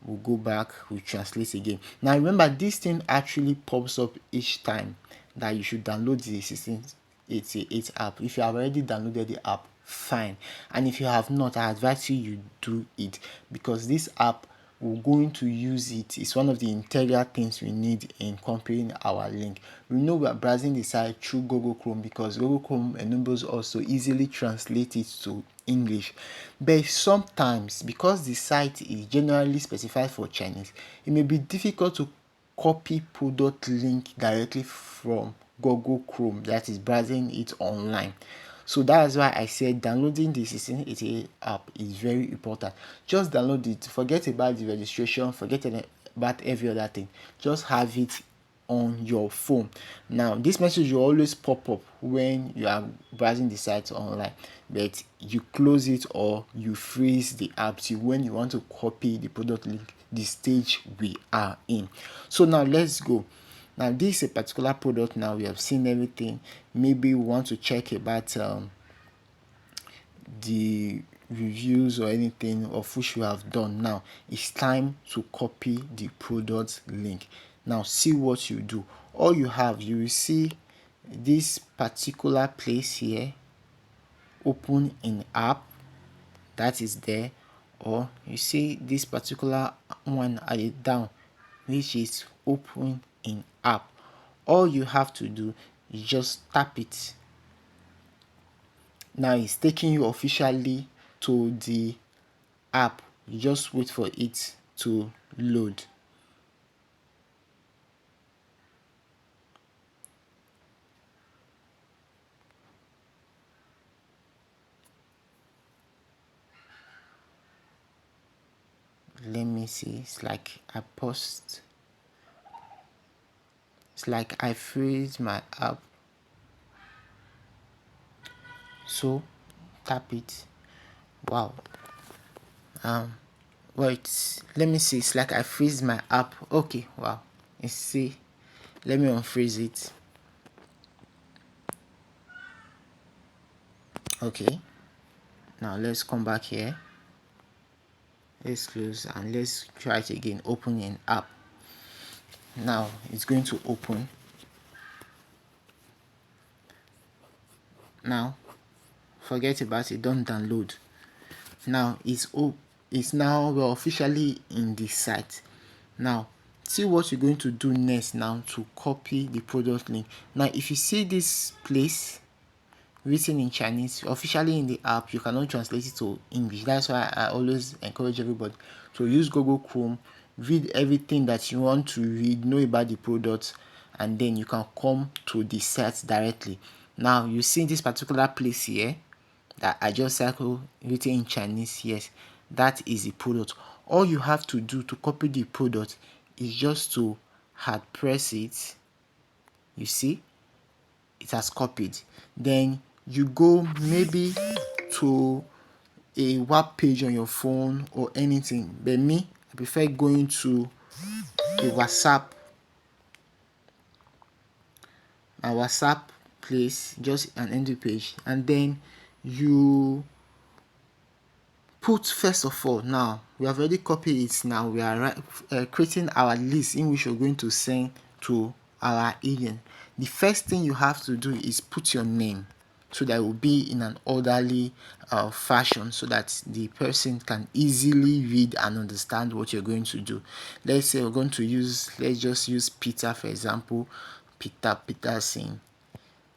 we'll go back, we'll translate again. Now remember, this thing actually pops up each time that you should download the 1688 app. If you have already downloaded the app, fine, and if you have not, I advise you do it, because this app, we're going to use it. It's one of the integral things we need in comparing our link. We know we are browsing the site through Google Chrome because Google Chrome enables us to easily translate it to English, but sometimes because the site is generally specified for Chinese, it may be difficult to copy product link directly from Google Chrome, that is browsing it online. So that's why I said downloading the 1688 app is very important. Just download it, forget about the registration, forget about every other thing, just have it on your phone. Now this message will always pop up when you are browsing the site online, but you close it or you freeze the app till when you want to copy the product link, the stage we are in. So now let's go. Now this is a particular product. Now we have seen everything. Maybe we want to check about the reviews or anything of which you have done. Now it's time to copy the product link. Now see what you do. All you have, you will see this particular place here, open in app, that is there, or you see this particular one at the down, which is open in app. All you have to do is just tap it. Now it's taking you officially to the app. You just wait for it to load. Let me see. It's like I paused. It's like I freeze my app. So tap it. Wow. Wait, let me see. It's like I freeze my app. Okay, wow. You see, let me unfreeze it. Okay, now let's come back here. Let's close and let's try it again. Open an app. Now it's going to open. Now forget about it, don't download. Now it's now we're officially in the site. Now see what you're going to do next now to copy the product link. Now if you see this place written in Chinese officially in the app, you cannot translate it to English. That's why I always encourage everybody to use Google Chrome, read everything that you want to read, know about the product, and then you can come to the site directly. Now you see this particular place here that I just circle written in Chinese. Yes, that is the product. All you have to do to copy the product is just to hard press it. You see, it has copied. Then you go maybe to a web page on your phone or anything. But me, I prefer going to a WhatsApp place, just an entry page, and then you put first of all. Now we have already copied it. Now we are creating our list in which we're going to send to our agent. The first thing you have to do is put your name, so that it will be in an orderly fashion, so that the person can easily read and understand what you're going to do. Let's say we're going to let's just use Peter for example. Peterson.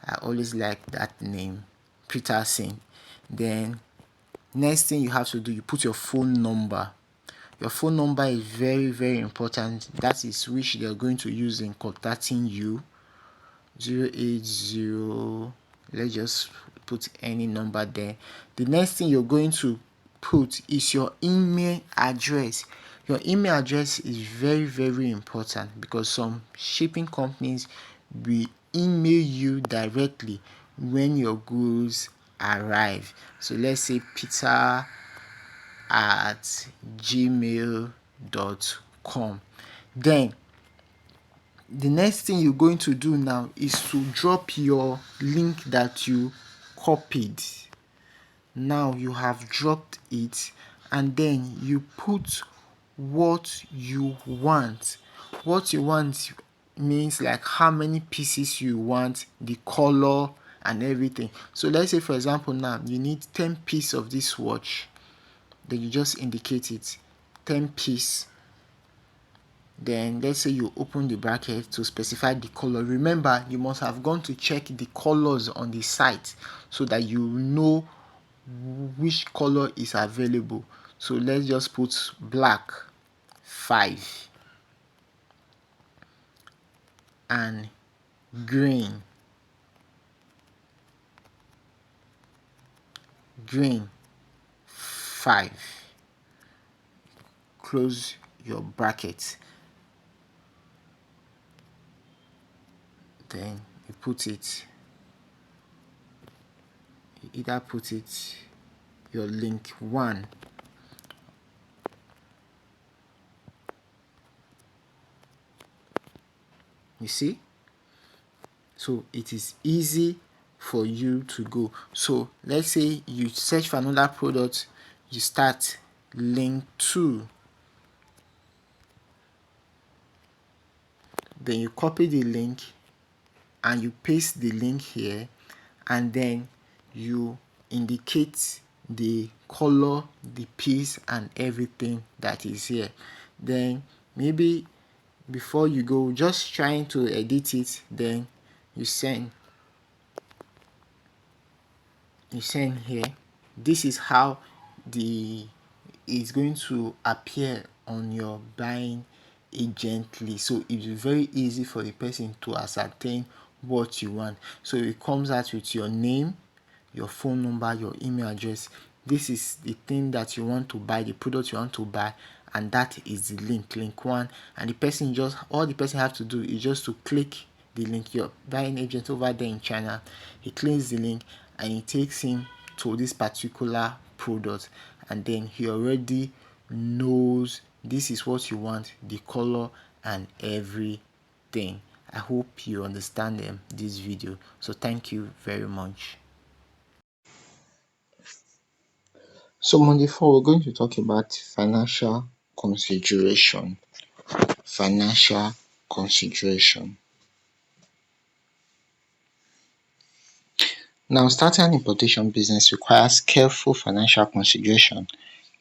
I always like that name, Peterson. Then next thing you have to do, you put your phone number. Your phone number is very important. That is which they are going to use in contacting you. 080, let's just put any number there. The next thing you're going to put is your email address. Your email address is very important, because some shipping companies will email you directly when your goods arrive. So let's say peter@gmail.com. Then the next thing you're going to do now is to drop your link that you copied. Now you have dropped it, and then you put what you want. What you want means like how many pieces you want, the color and everything. So let's say for example now you need 10 pieces of this watch. Then you just indicate it, 10 piece. Then let's say you open the bracket to specify the color. Remember, you must have gone to check the colors on the site so that you know which color is available. So let's just put black 5 and green 5. Close your bracket. then you put it, you either put it your link 1, you see. So it is easy for you to go. So let's say you search for another product, you start link 2, then you copy the link and you paste the link here, and then you indicate the color, the piece and everything that is here. Then maybe before you go, just trying to edit it, then you send here. This is how the is going to appear on your buying agently. So it's very easy for the person to ascertain what you want. So it comes out with your name, your phone number, your email address. This is the thing that you want to buy, the product you want to buy, and that is the link 1. And the person, just all the person have to do is just to click the link. Your buying agent over there in China, he clicks the link and it takes him to this particular product, and then he already knows this is what you want, the color and everything. I hope you understand this video. So thank you very much. So moving forward, we're going to talk about financial consideration. Financial consideration. Now, starting an importation business requires careful financial consideration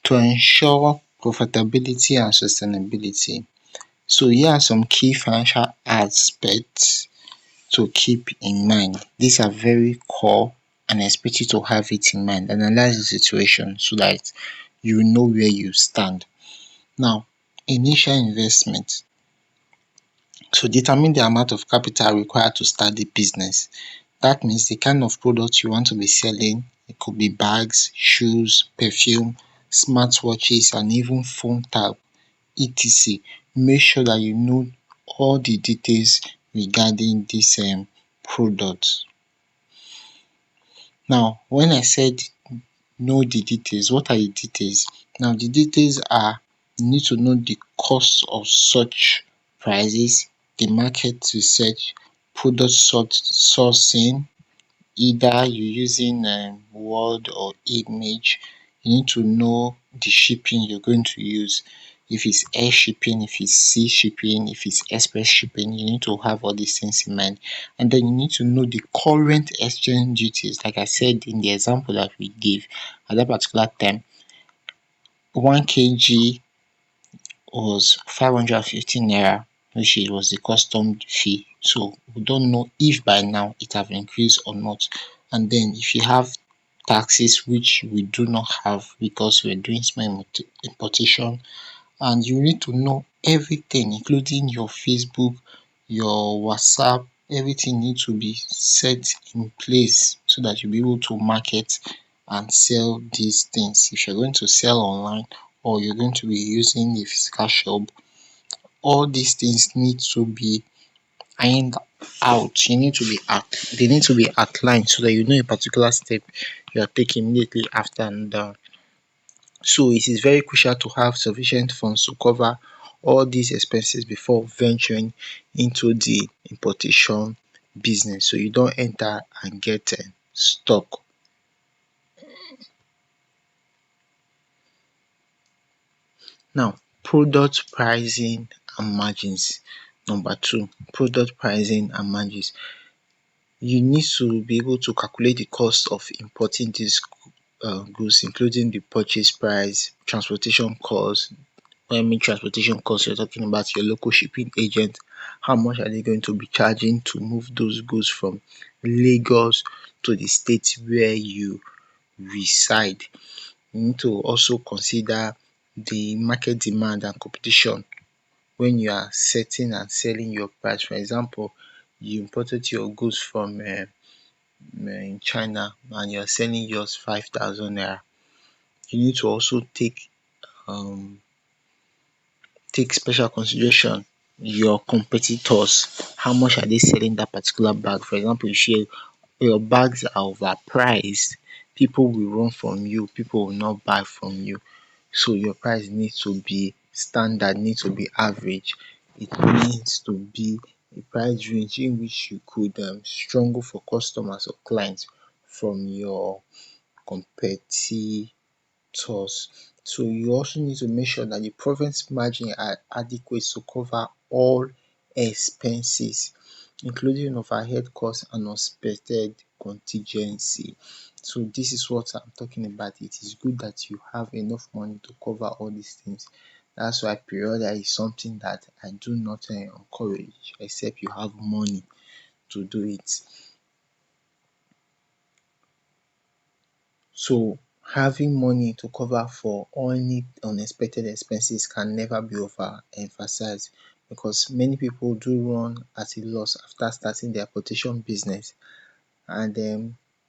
to ensure profitability and sustainability. So here are some key financial aspects to keep in mind. These are very core and I expect you to have it in mind. Analyze the situation so that you know where you stand. Now, initial investment. So determine the amount of capital required to start the business. That means the kind of product you want to be selling. It could be bags, shoes, perfume, smartwatches and even phone tab, etc. Make sure that you know all the details regarding this product. Now, when I said know the details, what are the details? Now, the details are you need to know the cost of such prices, the market research, product sourcing, either you using word or image. You need to know the shipping you're going to use. If it's air shipping, if it's sea shipping, if it's express shipping, you need to have all these things in mind. And then you need to know the current exchange duties. Like I said in the example that we gave, at that particular time, 1 kg was 550 naira, which was the custom fee. So we don't know if by now it have increased or not. And then if you have taxes, which we do not have because we're doing small importation, and you need to know everything, including your Facebook, your WhatsApp, everything needs to be set in place so that you'll be able to market and sell these things. If you're going to sell online or you're going to be using a physical shop, all these things need to be ironed out. You need to be they need to be outlined so that you know a particular step you are taking immediately after another. So it is very crucial to have sufficient funds to cover all these expenses before venturing into the importation business, so you don't enter and get stuck. Now, product pricing and margins. Number 2, product pricing and margins. You need to be able to calculate the cost of importing these goods, including the purchase price, transportation cost. When I mean transportation cost, you're talking about your local shipping agent. How much are they going to be charging to move those goods from Lagos to the state where you reside? You need to also consider the market demand and competition when you are setting and selling your price. For example, you imported your goods from in China and you're selling yours 5,000 naira. You need to also take special consideration your competitors, how much are they selling that particular bag. For example, if your bags are overpriced, people will run from you, people will not buy from you. So your price needs to be standard, needs to be average. It needs to be a price range in which you could struggle for customers or clients from your competitors. So you also need to make sure that the profit margin are adequate to cover all expenses, including overhead costs and unexpected contingency. So this is what I'm talking about. It is good that you have enough money to cover all these things. That's why periodic is something that I do not encourage except you have money to do it. So having money to cover for any unexpected expenses can never be overemphasized, because many people do run at a loss after starting their importation business, and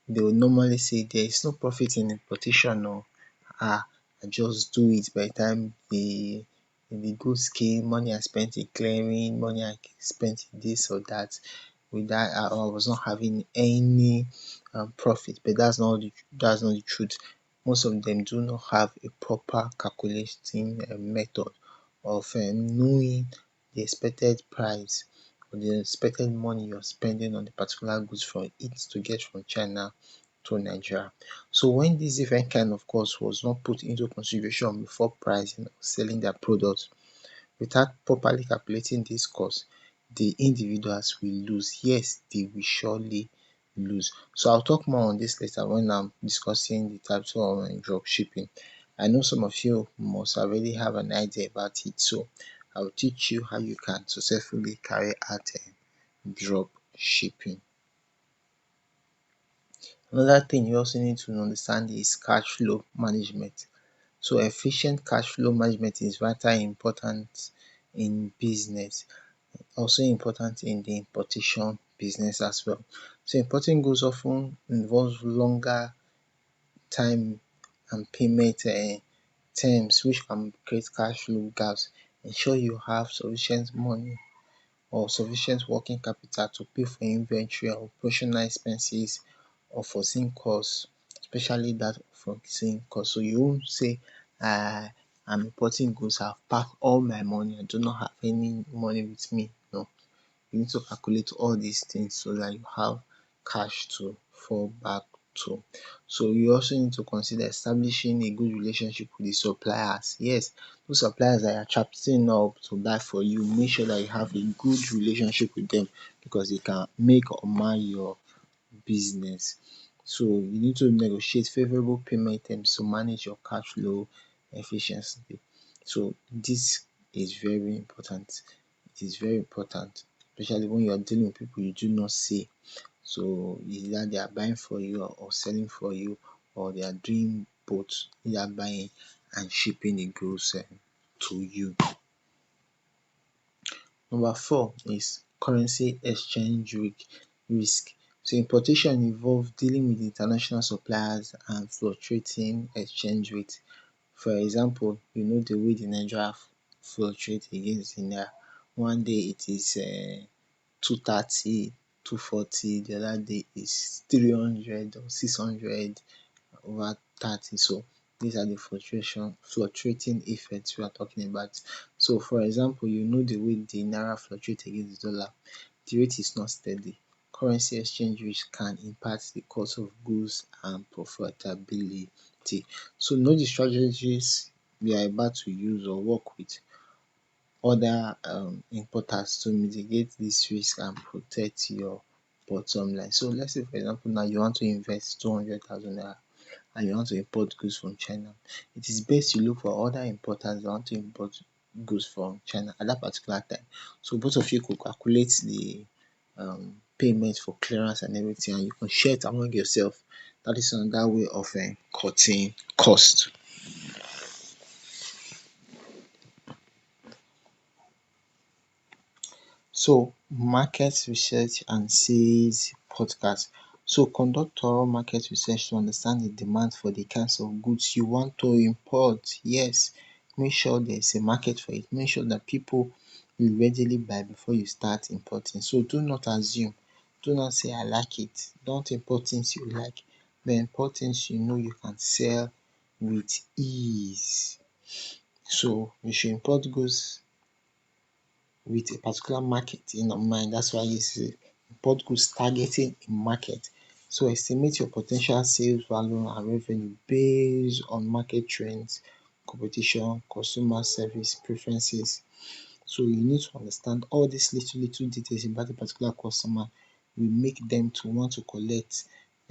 they will normally say there is no profit in importation or I just do it. By the time the goods came, money I spent in clearing, money I spent in this or that, with that I was not having any profit. But that's not the truth. Most of them do not have a proper calculating method of knowing the expected price or the expected money you're spending on the particular goods for it to get from China to Nigeria. So when this different kind of cost was not put into consideration before pricing or selling their products, without properly calculating this cost, the individuals will lose. Yes, they will surely lose. So I'll talk more on this later when I'm discussing the types of drop shipping. I know some of you must already have an idea about it, so I'll teach you how you can successfully carry out drop shipping. Another thing you also need to understand is cash flow management. So efficient cash flow management is vitally important in business, also important in the importation business as well. So importing goods often involves longer time and payment terms, which can create cash flow gaps. Ensure you have sufficient money or sufficient working capital to pay for inventory or operational expenses or foreseen costs, especially that foreseen cost. So you won't say I'm importing goods, I've packed all my money, I do not have any money with me. No, you need to calculate all these things so that you have cash to fall back to. So you also need to consider establishing a good relationship with the suppliers. Yes, those suppliers that are trusting up to buy for you, make sure that you have a good relationship with them, because they can make or mar your business. So you need to negotiate favorable payment terms to manage your cash flow efficiently. So this is very important. It is very important, especially when you are dealing with people you do not see. So either they are buying for you or selling for you, or they are doing both, either buying and shipping the goods to you. Number four is currency exchange risk. So importation involve dealing with international suppliers and fluctuating exchange rate. For example, you know the way the Naira fluctuate against the naira. One day it is 230, 240, the other day is 300 or 600 over 30. So these are the fluctuating effects we are talking about. So for example, you know the way the naira fluctuates against the dollar, the rate is not steady. Currency exchange risk can impact the cost of goods and profitability. So know the strategies we are about to use or work with other importers to mitigate this risk and protect your bottom line. So let's say for example now you want to invest 200,000 naira and you want to import goods from China. It is best you look for other importers that want to import goods from China at that particular time. So both of you could calculate the payment for clearance and everything, and you can share it among yourself. That is another way of cutting cost. So market research and sales podcast. So conduct thorough market research to understand the demand for the kinds of goods you want to import. Yes, make sure there is a market for it. Make sure that people you readily buy before you start importing. So do not assume, do not say I like it. Don't import things you like, but import things you know you can sell with ease. So you should import goods with a particular market in mind. That's why you say import goods targeting a market. So estimate your potential sales value and revenue based on market trends, competition, consumer service preferences. So you need to understand all these little details about a particular customer will make them to want to collect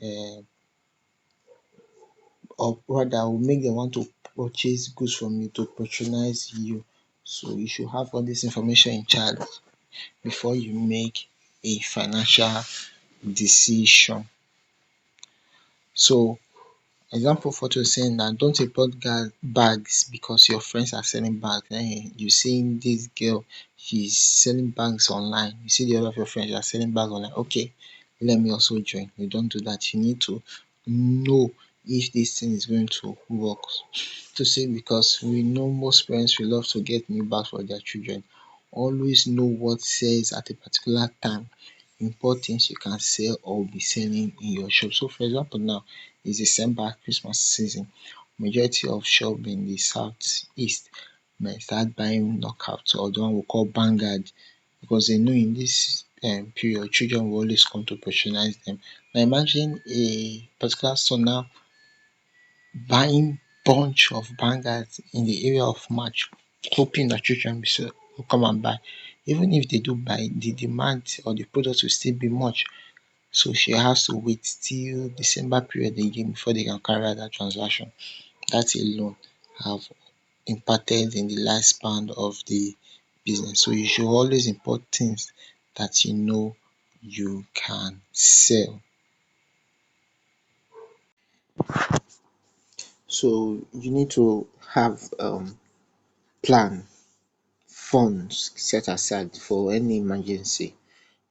um or rather will make them want to purchase goods from you, to patronize you. So you should have all this information in charge before you make a financial decision. So example photo saying that don't import bags because your friends are selling bags. You seeing this girl, she's selling bags online. You see the other of your friends are selling bags online. Okay, let me also join. You don't do that. You need to know if this thing is going to work. To say, because we know most parents will love to get new bags for their children. Always know what sells at a particular time. Import things you can sell or be selling in your shop. So for example now, it's December, Christmas season. Majority of shop in the southeast might start buying knockout, or the one we call Vanguard, because they know in this period children will always come to patronize them. Now imagine a particular store now buying bunch of Vanguards in the area of March, hoping that children will come and buy. Even if they do buy, the demand or the product will still be much. So she has to wait till December period again before they can carry out that transaction. That alone have impacted in the lifespan of the business. So you should always import things that you know you can sell. So you need to have plan, funds set aside for any emergency.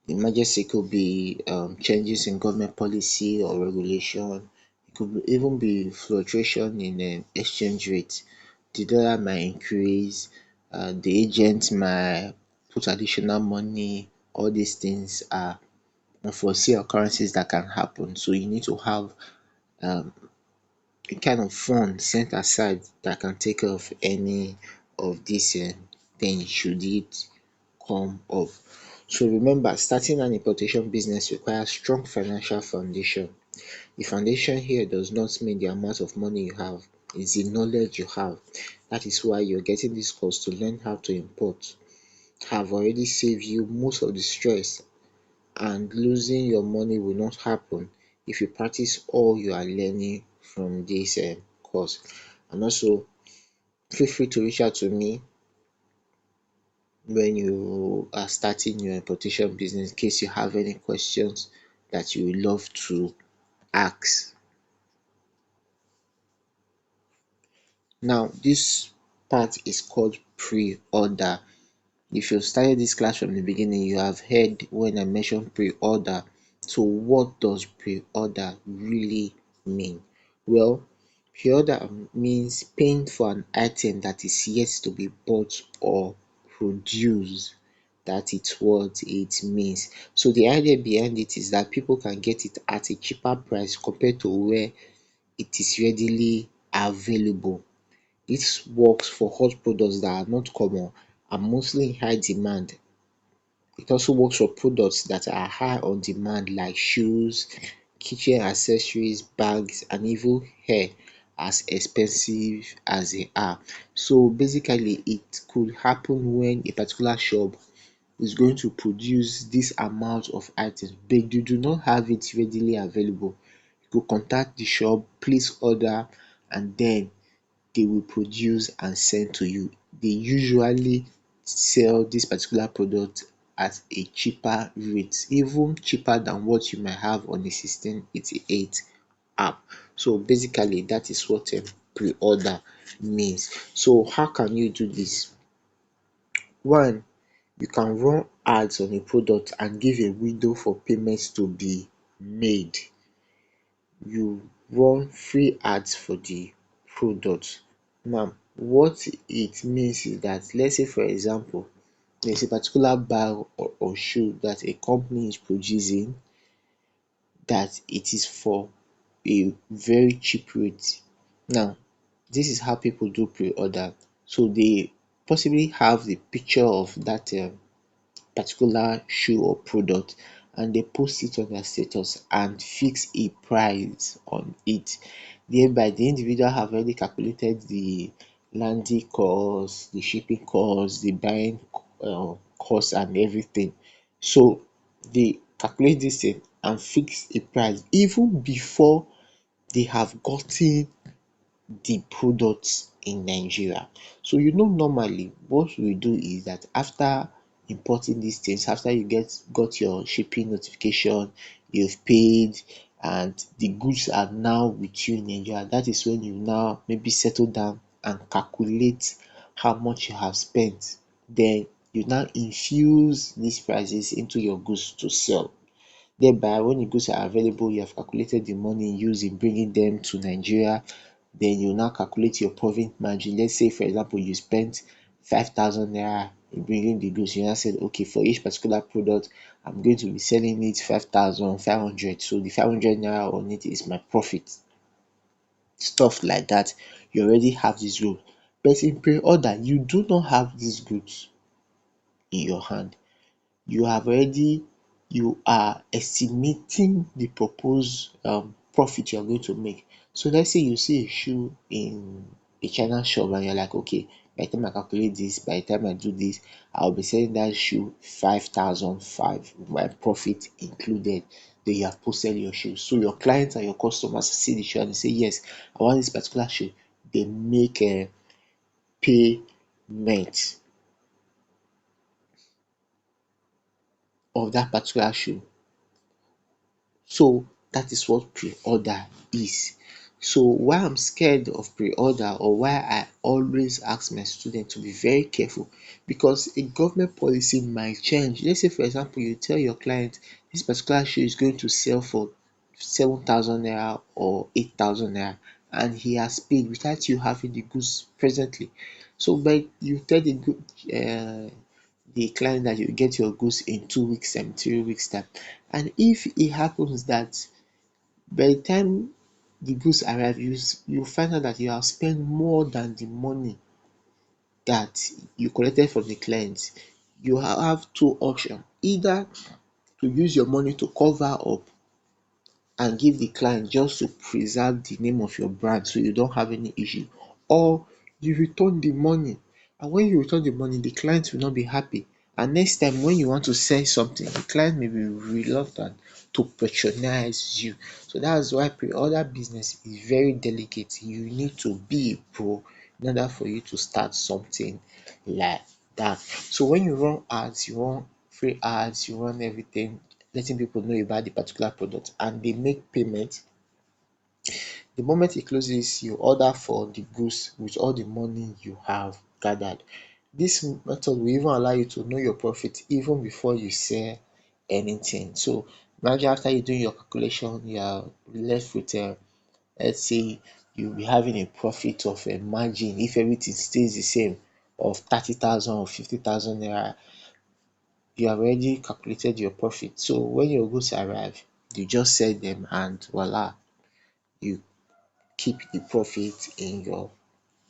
The emergency could be changes in government policy or regulation. It could even be fluctuation in exchange rate. The dollar might increase, the agent might put additional money. All these things are unforeseen occurrences that can happen. So you need to have um, a kind of fund set aside that can take care of any of these things should it come up. So remember, starting an importation business requires strong financial foundation. The foundation here does not mean the amount of money you have, it's the knowledge you have. That is why you're getting this course, to learn how to import. Have already saved you most of the stress, and losing your money will not happen if you practice all you are learning from this course. And also, feel free to reach out to me when you are starting your importation business in case you have any questions that you would love to ask. Now this part is called pre-order. If you started this class from the beginning, you have heard when I mention pre-order. So what does pre-order really mean? Well, pre-order means paying for an item that is yet to be bought or produced. That is what it means. So the idea behind it is that people can get it at a cheaper price compared to where it is readily available. This works for hot products that are not common and mostly in high demand. It also works for products that are high on demand like shoes, kitchen accessories, bags and even hair, as expensive as they are. So basically it could happen when a particular shop is going to produce this amount of items but they do not have it readily available. You could contact the shop, place order, and then they will produce and send to you. They usually sell this particular product at a cheaper rate, even cheaper than what you might have on a 1688 app. So basically that is what pre-order means. So how can you do this? One, you can run ads on a product and give a window for payments to be made. You run free ads for the product. Now what it means is that, let's say for example, there's a particular bag or shoe that a company is producing, that it is for a very cheap rate. Now, this is how people do pre-order. So they possibly have the picture of that particular shoe or product, and they post it on their status and fix a price on it. Thereby the individual have already calculated the landing cost, the shipping cost, the buying cost and everything. So they calculate this thing and fix a price even before they have gotten the products in Nigeria. So normally what we do is that after importing these things, after you got your shipping notification, you've paid, and the goods are now with you in Nigeria, that is when you now maybe settle down and calculate how much you have spent. Then you now infuse these prices into your goods to sell. Thereby when the goods are available, you have calculated the money used in bringing them to Nigeria. Then you now calculate your profit margin. Let's say for example you spent 5,000 naira in bringing the goods. You now said, okay, for each particular product I'm going to be selling it 5,500, so the 500 naira on it is my profit. Stuff like that, you already have this rule. But in pre-order you do not have these goods in your hand. You have already you are estimating the proposed profit you are going to make. So let's say you see a shoe in a China shop and you're like, okay, by the time I calculate this, by the time I do this, I'll be selling that shoe 5,005, my profit included. Then you have posted your shoe. So your clients and your customers see the shoe and they say, yes, I want this particular shoe. They make a payment of that particular shoe. So that is what pre-order is. So why I'm scared of pre-order, or why I always ask my students to be very careful, because a government policy might change. Let's say for example you tell your client this particular shoe is going to sell for 7,000 naira or 8,000 naira, and he has paid without you having the goods presently. So by you tell the client that you get your goods in 2 weeks time, 3 weeks time, and if it happens that by the time the goods arrive, you find out that you have spent more than the money that you collected from the client, you have two options: either to use your money to cover up and give the client just to preserve the name of your brand so you don't have any issue, or you return the money. And when you return the money, the client will not be happy, and next time when you want to sell something, the client may be reluctant to patronize you. So that's why pre-order business is very delicate. You need to be a pro in order for you to start something like that. So when you run ads, you run free ads, you run everything, letting people know about the particular product, and they make payment. The moment it closes, you order for the goods with all the money you have gathered. This method will even allow you to know your profit even before you sell anything. So imagine after you do your calculation, you are left with let's say you'll be having a profit of a margin, if everything stays the same, of 30,000 or 50,000 naira. You have already calculated your profit. So when your goods arrive, you just sell them and voila, you keep the profit in your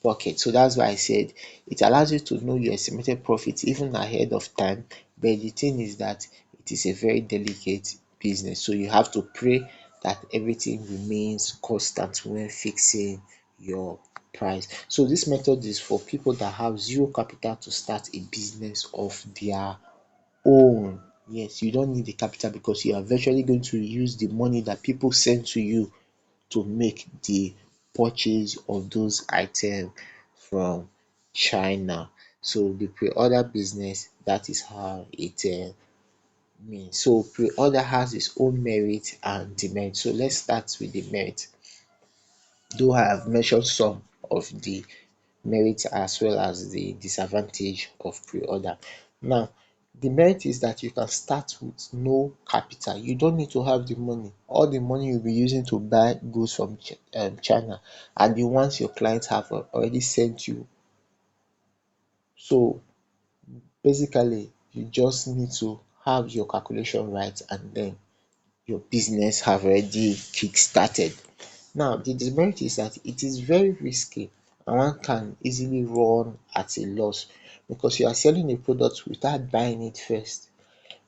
pocket. So that's why I said it allows you to know your estimated profit even ahead of time. But the thing is that it is a very delicate business. So you have to pray that everything remains constant when fixing your price. So this method is for people that have zero capital to start a business of their own. Yes, you don't need the capital because you are virtually going to use the money that people send to you to make the purchase of those items from China. So the pre-order business, that is how it means. So pre-order has its own merit and demerit. So let's start with the merit. Though I have mentioned some of the merit as well as the disadvantage of pre-order. Now, the merit is that you can start with no capital. You don't need to have the money. All the money you'll be using to buy goods from China and the ones your clients have already sent you. So Basically, you just need to have your calculation right, and then your business have already kick started. Now the demerit is that it is very risky and one can easily run at a loss because you are selling a product without buying it first.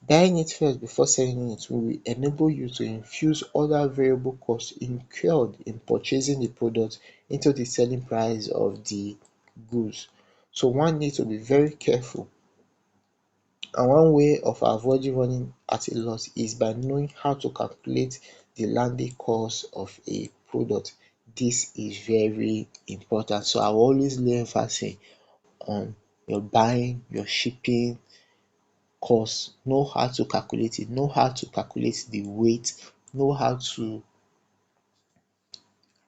Buying it first before selling it will enable you to infuse other variable costs incurred in purchasing the product into the selling price of the goods. So one needs to be very careful, and one way of avoiding running at a loss is by knowing how to calculate the landing cost of a product. This is very important. So I will always lay emphasis on your buying, your shipping cost. Know how to calculate it, know how to calculate the weight, know how to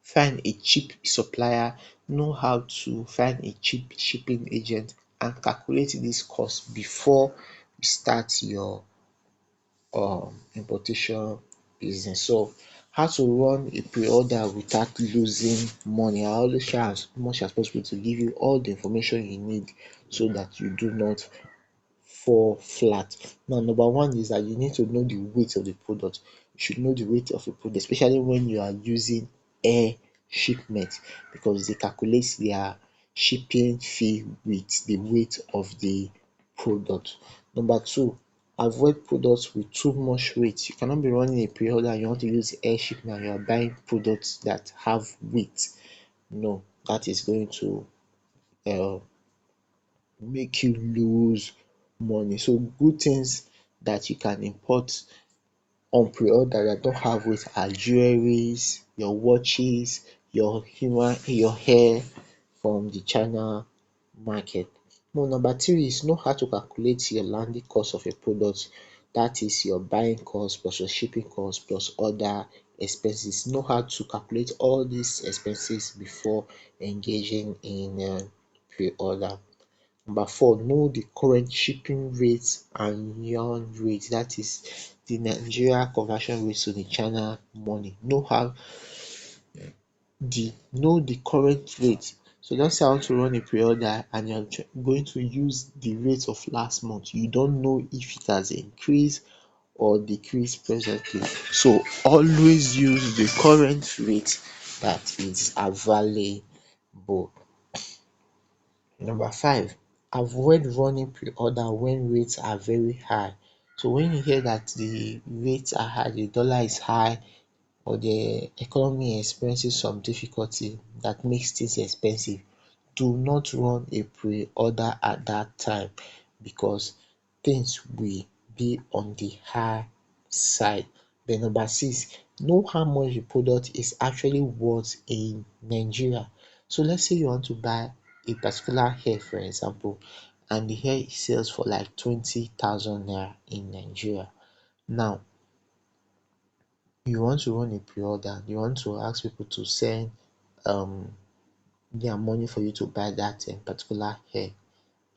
find a cheap supplier, know how to find a cheap shipping agent, and calculate this cost before you start your importation business. So how to run a pre-order without losing money. I always try as much as possible to give you all the information you need so that you do not fall flat. Now number one is that you need to know the weight of the product. You should know the weight of a product, especially when you are using air shipment, because they calculate their shipping fee with the weight of the product. Number two, avoid products with too much weight. You cannot be running a pre-order and you want to use air shipment and you are buying products that have weight. No, that is going to um make you lose money. So good things that you can import on pre-order that don't have weight are jewelries, your watches, your hair from the China market. Now number three is know how to calculate your landing cost of a product. That is your buying cost plus your shipping cost plus other expenses. Know how to calculate all these expenses before engaging in pre-order. Number four, know the current shipping rate and yuan rate, that is the Nigeria conversion rate to the China money. Know the current rate. So let's say I want to run a pre-order and you're going to use the rate of last month. You don't know if it has increased or decreased presently. So always use the current rate that is available. Number five, avoid running pre-order when rates are very high. So when you hear that the rates are high, the dollar is high, or the economy experiences some difficulty that makes things expensive, do not run a pre-order at that time because things will be on the high side. Then number six, know how much the product is actually worth in Nigeria. So let's say you want to buy a particular hair, for example, and the hair sells for like 20,000 naira in Nigeria. Now you want to run a pre-order, you want to ask people to send um their money for you to buy that particular hair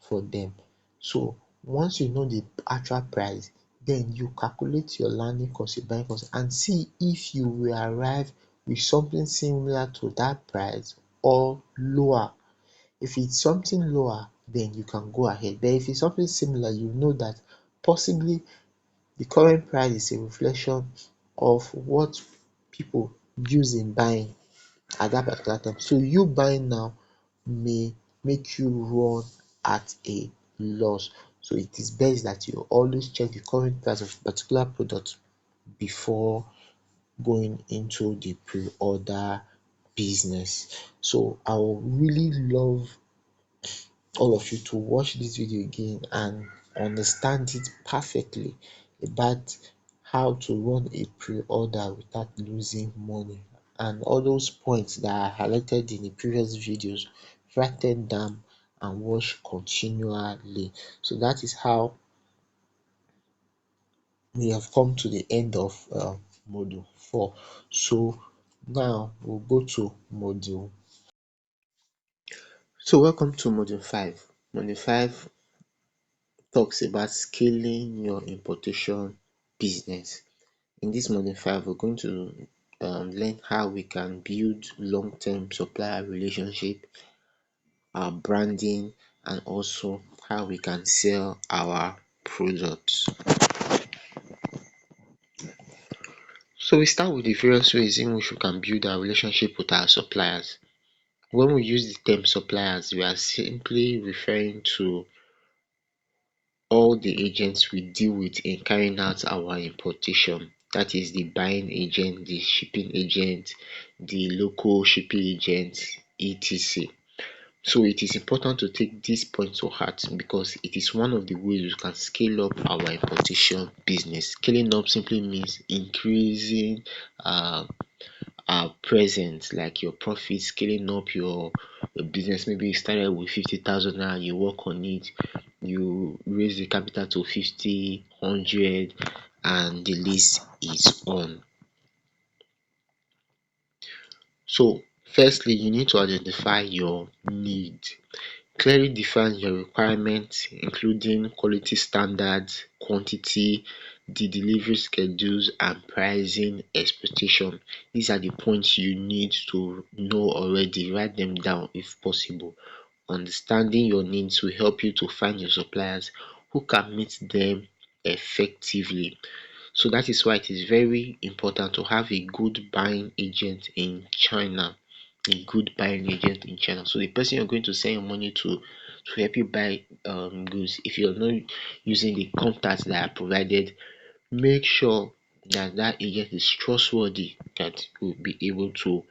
for them. So once you know the actual price, then you calculate your landing cost, your buying cost, and see if you will arrive with something similar to that price or lower. If it's something lower, then you can go ahead. But if it's something similar, you know that possibly the current price is a reflection of what people use in buying at that particular time. So you buying now may make you run at a loss. So it is best that you always check the current price of a particular product before going into the pre-order business. So I would really love all of you to watch this video again and understand it perfectly about how to run a pre-order without losing money, and all those points that are highlighted in the previous videos, write them down and watch continually. So that is how we have come to the end of module 4. So now we'll go to module. So welcome to module 5. Module 5 talks about scaling your importation business. In this module 5, we're going to learn how we can build long-term supplier relationship, our branding, and also how we can sell our products. So we start with the various ways in which we can build our relationship with our suppliers. When we use the term suppliers, we are simply referring to all the agents we deal with in carrying out our importation. That is the buying agent, the shipping agent, the local shipping agent, etc. So it is important to take this point to heart because it is one of the ways we can scale up our importation business. Scaling up simply means increasing present, like your profit, scaling up your business. Maybe you started with 50,000 naira, you work on it, you raise the capital to 50, 100, and the list is on. So firstly, you need to identify your need. Clearly define your requirements, including quality standards, quantity, the delivery schedules, and pricing expectation. These are the points you need to know already. Write them down if possible. Understanding your needs will help you to find your suppliers who can meet them effectively. So that is why it is very important to have a good buying agent in China. A good buying agent in China. So the person you're going to send your money to help you buy goods, if you're not using the contacts that are provided, make sure that that agent is trustworthy, that will be able to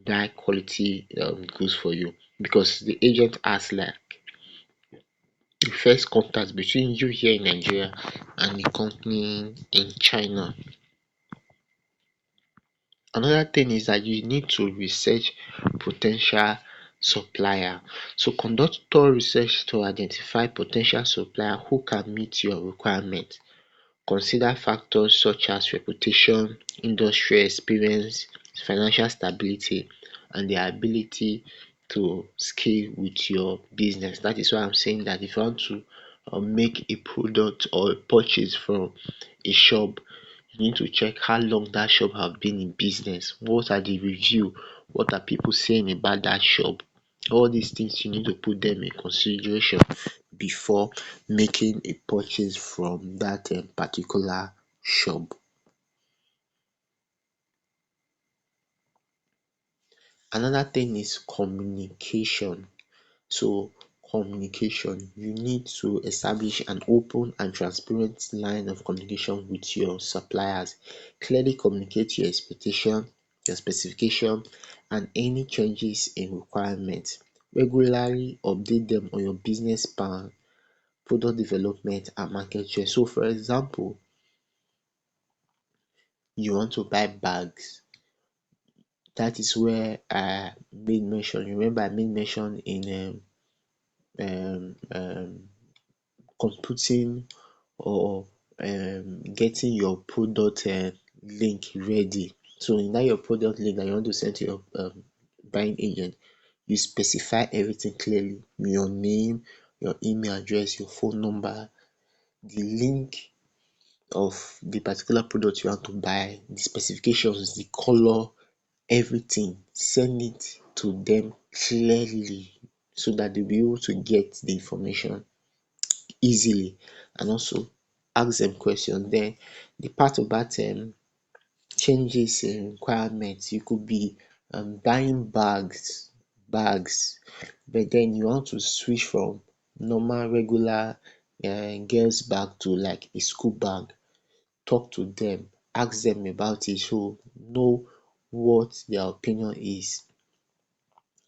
buy quality goods for you, because the agent has like the first contact between you here in Nigeria and the company in China. Another thing is that you need to research potential supplier. So conduct thorough research to identify potential supplier who can meet your requirement. Consider factors such as reputation, industry experience, financial stability, and their ability to scale with your business. That is why I'm saying that if you want to make a product or a purchase from a shop, you need to check how long that shop have been in business, what are the review, what are people saying about that shop. All these things you need to put them in consideration before making a purchase from that particular shop. Another thing is communication. So communication, you need to establish an open and transparent line of communication with your suppliers. Clearly communicate your expectation, your specification, and any changes in requirements. Regularly update them on your business plan, product development, and market share. So for example, you want to buy bags. That is where I made mention. You remember I made mention in computing or getting your product link ready. So in that your product link that you want to send to your buying agent, you specify everything clearly: your name, your email address, your phone number, the link of the particular product you want to buy, the specifications, the color, everything. Send it to them clearly so that they'll be able to get the information easily, and also ask them questions. Then the part about changes in requirements, you could be buying bags, but then you want to switch from normal regular girls bag to like a school bag. Talk to them, ask them about it, so know what their opinion is.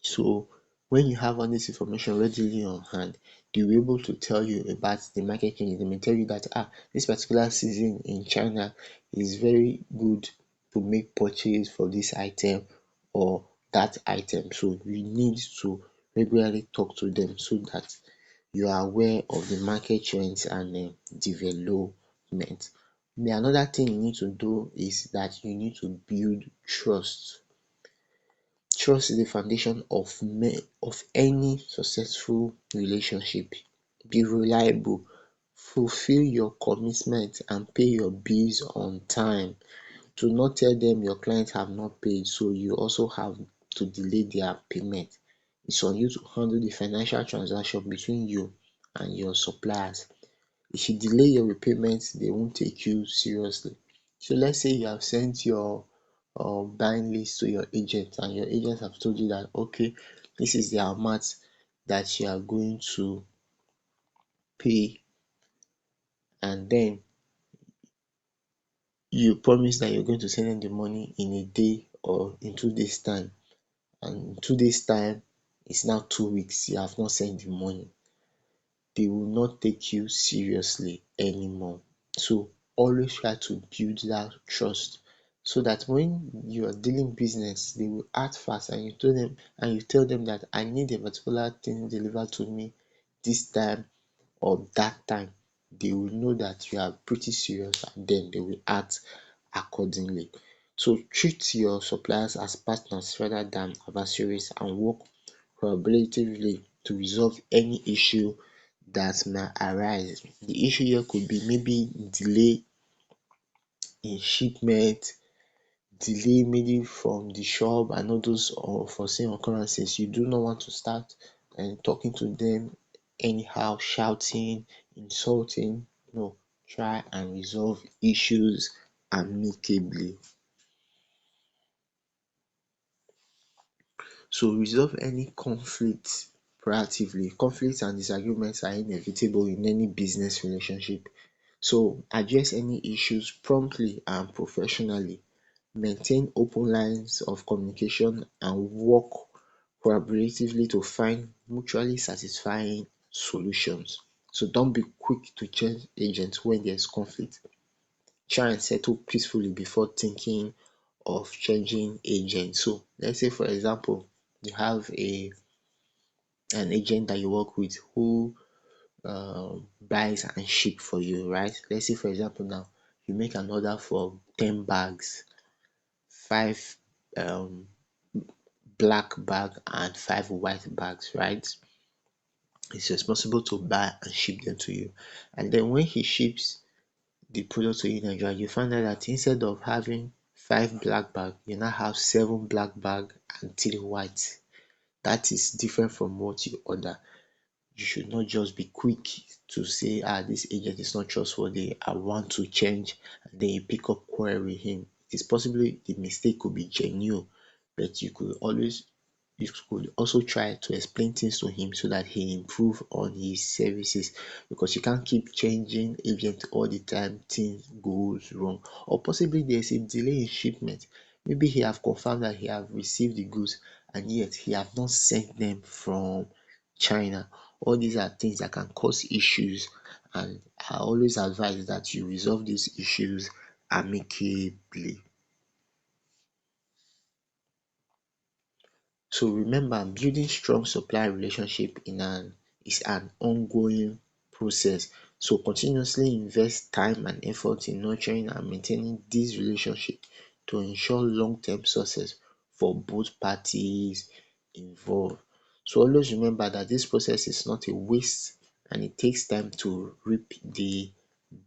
So when you have all this information readily on hand, they'll be able to tell you about the market changes. They may tell you that this particular season in China is very good to make purchase for this item or that item. So you need to regularly talk to them so that you are aware of the market trends and development. Then another thing you need to do is that you need to build trust. Trust is the foundation of any successful relationship. Be reliable, fulfill your commitment, and pay your bills on time. Do not tell them your clients have not paid, so you also have to delay their payment. It's on you to handle the financial transaction between you and your suppliers. If you delay your repayment, they won't take you seriously. So let's say you have sent your buying list to your agent, and your agent have told you that okay, this is the amount that you are going to pay, and then you promise that you're going to send them the money in a day or in 2 days time, and in 2 days time it's now 2 weeks you have not sent the money, they will not take you seriously anymore. So always try to build that trust, so that when you are dealing business, they will act fast, and you tell them that I need a particular thing delivered to me this time or that time. They will know that you are pretty serious, and then they will act accordingly. So treat your suppliers as partners rather than adversaries, and work collaboratively to resolve any issue that might arise. The issue here could be maybe delay in shipment, delay maybe from the shop, and all those unforeseen occurrences. You do not want to start talking to them anyhow, shouting, insulting. No, try and resolve issues amicably. So resolve any conflict proactively. Conflicts and disagreements are inevitable in any business relationship. So address any issues promptly and professionally. Maintain open lines of communication and work collaboratively to find mutually satisfying solutions. So don't be quick to change agents when there's conflict. Try and settle peacefully before thinking of changing agents. So let's say for example, you have an agent that you work with who buys and ship for you, right? Let's say for example now you make an order for 10 bags, five um black bag and five white bags, right? He's responsible to buy and ship them to you. And then when he ships the product to you in Nigeria, you find out that instead of having five black bag, you now have seven black bag and three white. That is different from what you order. You should not just be quick to say this agent is not trustworthy, I want to change, and then you pick up quarrel with him. It is possibly the mistake could be genuine, but you could also try to explain things to him so that he improve on his services, because you can't keep changing agent all the time, things goes wrong. Or possibly there's a delay in shipment. Maybe he have confirmed that he have received the goods, and yet he have not sent them from China. All these are things that can cause issues, and I always advise that you resolve these issues amicably. So remember, building strong supply relationship is an ongoing process. So continuously invest time and effort in nurturing and maintaining this relationship to ensure long-term success for both parties involved. So always remember that this process is not a waste, and it takes time to reap the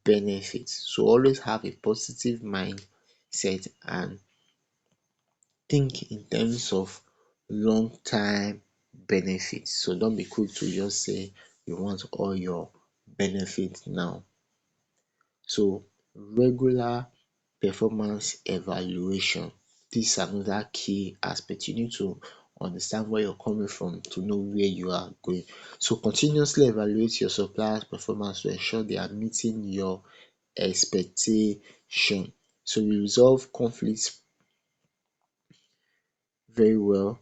benefits. So always have a positive mindset and think in terms of long time benefits. So don't be quick to just say you want all your benefits now. So regular performance evaluation. This is another key aspect. You need to understand where you're coming from to know where you are going. So continuously evaluate your suppliers' performance to ensure they are meeting your expectation. So you resolve conflicts very well.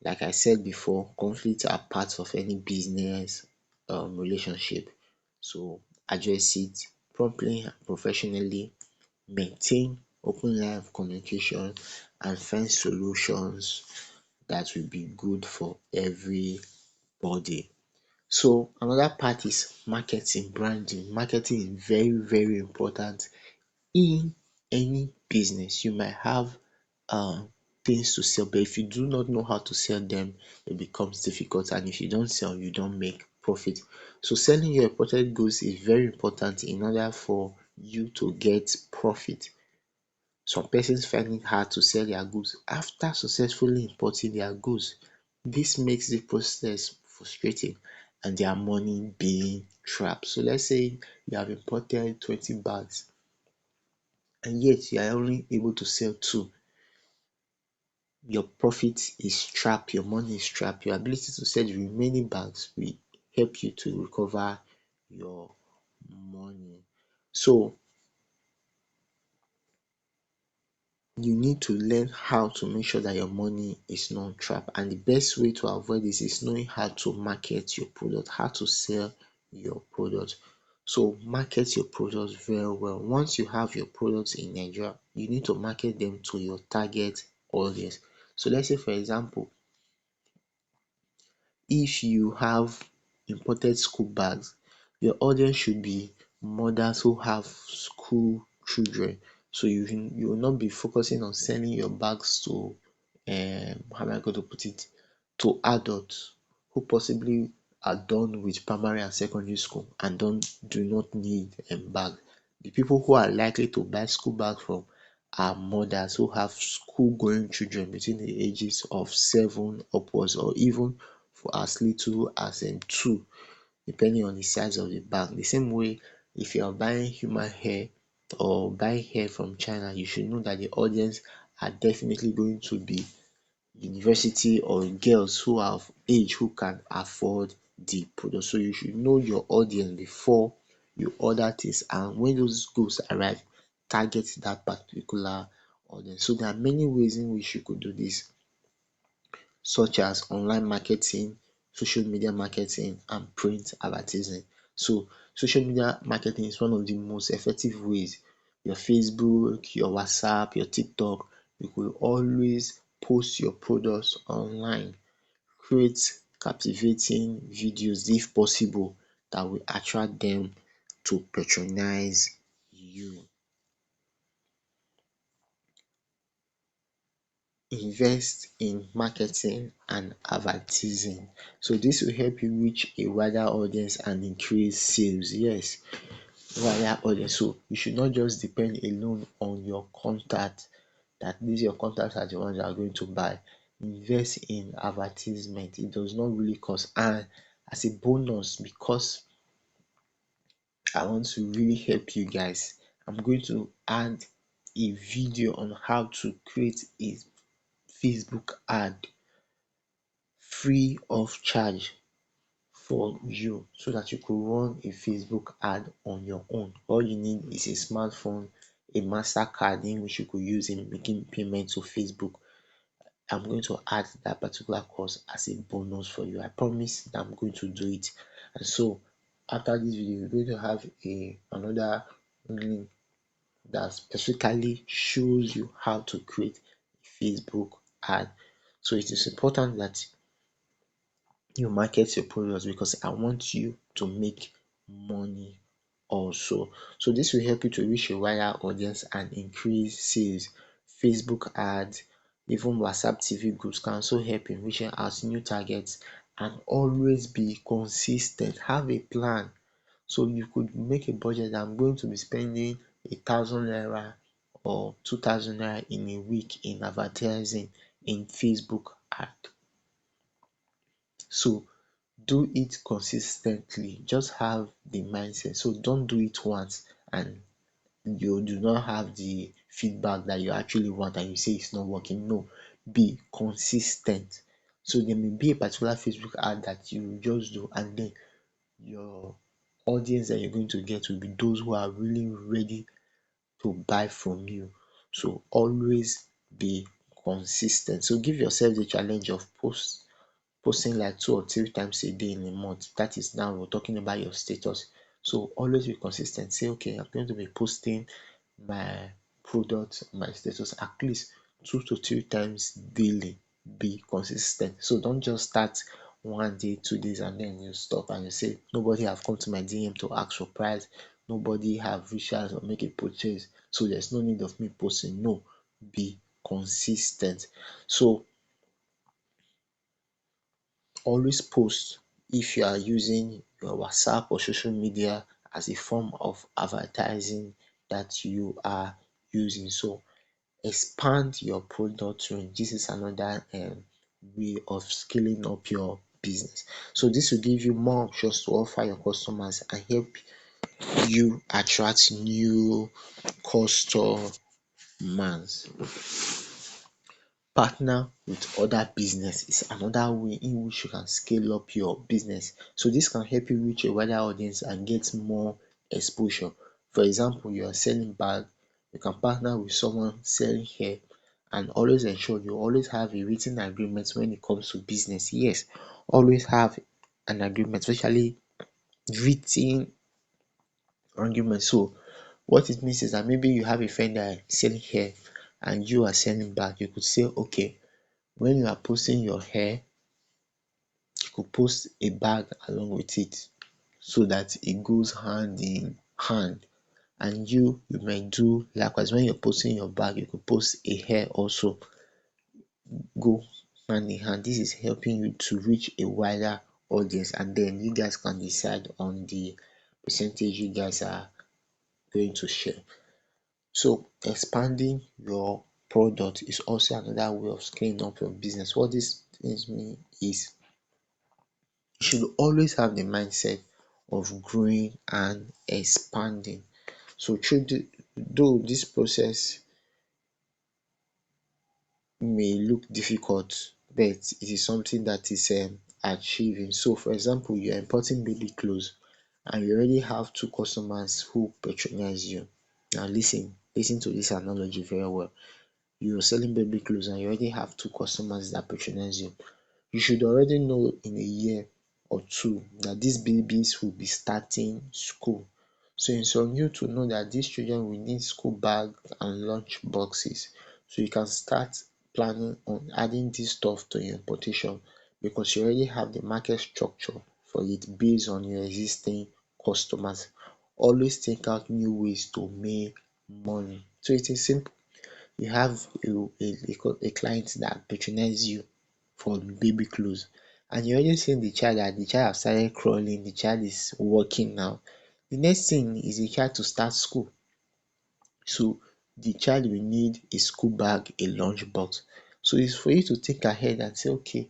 Like I said before, conflicts are part of any business relationship. So address it promptly and professionally, maintain open line of communication, and find solutions that will be good for everybody. So another part is marketing, branding. Marketing is very, very important in any business. You might have um things to sell, but if you do not know how to sell them, it becomes difficult, and if you don't sell, you don't make profit. So selling your imported goods is very important in order for you to get profit. Some persons find it hard to sell their goods after successfully importing their goods. This makes the process frustrating, and their money being trapped. So let's say you have imported 20 bags and yet you are only able to sell two. Your profit is trapped, your money is trapped. Your ability to sell the remaining bags will help you to recover your money. So you need to learn how to make sure that your money is not trapped, and the best way to avoid this is knowing how to market your product, how to sell your product. So market your products very well. Once you have your products in Nigeria, you need to market them to your target audience. So let's say for example, if you have imported school bags, your audience should be mothers who have school children. So you will not be focusing on selling your bags to how am I going to put it, to adults who possibly are done with primary and secondary school and do not need a bag. The people who are likely to buy school bags from are mothers who have school going children between the ages of 7 upwards, or even for as little as 2, depending on the size of the bag. The same way, if you are buying human hair or buying hair from China, you should know that the audience are definitely going to be university or girls who are of age who can afford the product. So you should know your audience before you order things, and when those goods arrive, target that particular audience. So there are many ways in which you could do this, such as online marketing, social media marketing, and print advertising. So social media marketing is one of the most effective ways. Your Facebook, your WhatsApp, your TikTok, you could always post your products online. Create captivating videos if possible that will attract them to patronize you. Invest in marketing and advertising. So this will help you reach a wider audience and increase sales. Yes, wider audience. So you should not just depend alone on your contact, that these your contacts are the ones that are going to buy. Invest in advertisement. It does not really cost. And as a bonus, because I want to really help you guys, I'm going to add a video on how to create a Facebook ad free of charge for you, so that you could run a Facebook ad on your own. All you need is a smartphone, a MasterCard in which you could use in making payment to Facebook. I'm going to add that particular course as a bonus for you. I promise that I'm going to do it. And so after this video, you're going to have another link that specifically shows you how to create a Facebook ad. So it is important that you market your products, because I want you to make money also. So this will help you to reach a wider audience and increase sales. Facebook ads, even WhatsApp TV groups can also help in reaching out new targets, and always be consistent. Have a plan. So you could make a budget that I'm going to be spending 1,000 naira or 2,000 naira in a week in advertising in Facebook ad. So do it consistently. Just have the mindset. So don't do it once and you do not have the feedback that you actually want and you say it's not working. No, be consistent. So there may be a particular Facebook ad that you just do, and then your audience that you're going to get will be those who are really ready to buy from you. So always be consistent. So give yourself the challenge of posting like 2 or 3 times a day in a month. That is, now we're talking about your status. So always be consistent. Say, okay, I'm going to be posting my product, my status at least 2 to 3 times daily. Be consistent. So don't just start one day, 2 days, and then you stop and you say, nobody have come to my DM to ask for price, nobody have reached out or make a purchase, so there's no need of me posting. No, be consistent. So always post if you are using your WhatsApp or social media as a form of advertising that you are using. So expand your product range. This is another way of scaling up your business. So this will give you more options to offer your customers and help you attract new customers. Partner with other business is another way in which you can scale up your business. So this can help you reach a wider audience and get more exposure. For example, you are selling bag, you can partner with someone selling hair, and always ensure you always have a written agreement when it comes to business. Yes, always have an agreement, especially written agreement. So what it means is that maybe you have a friend that is selling hair and you are selling bag. You could say, okay, when you are posting your hair, you could post a bag along with it so that it goes hand in hand. And you might do likewise. When you're posting your bag, you could post a hair also, go hand in hand. This is helping you to reach a wider audience, and then you guys can decide on the percentage you guys are going to share. So expanding your product is also another way of scaling up your business. What this things mean is you should always have the mindset of growing and expanding. So though this process may look difficult, but it is something that is achieving. So for example, you're importing baby clothes and you already have two customers who patronize you. Now listen to this analogy very well. You're selling baby clothes and you already have two customers that patronize you. You should already know in a year or two that these babies will be starting school. So it's on you to know that these children will need school bags and lunch boxes. So you can start planning on adding this stuff to your importation because you already have the market structure for it based on your existing customers. Always think out new ways to make money. So it is simple. You have a client that patronize you for baby clothes and you already seen the child that the child have started crawling, the child is walking now. The next thing is the child to start school. So the child will need a school bag, a lunch box. So it's for you to think ahead and say, okay,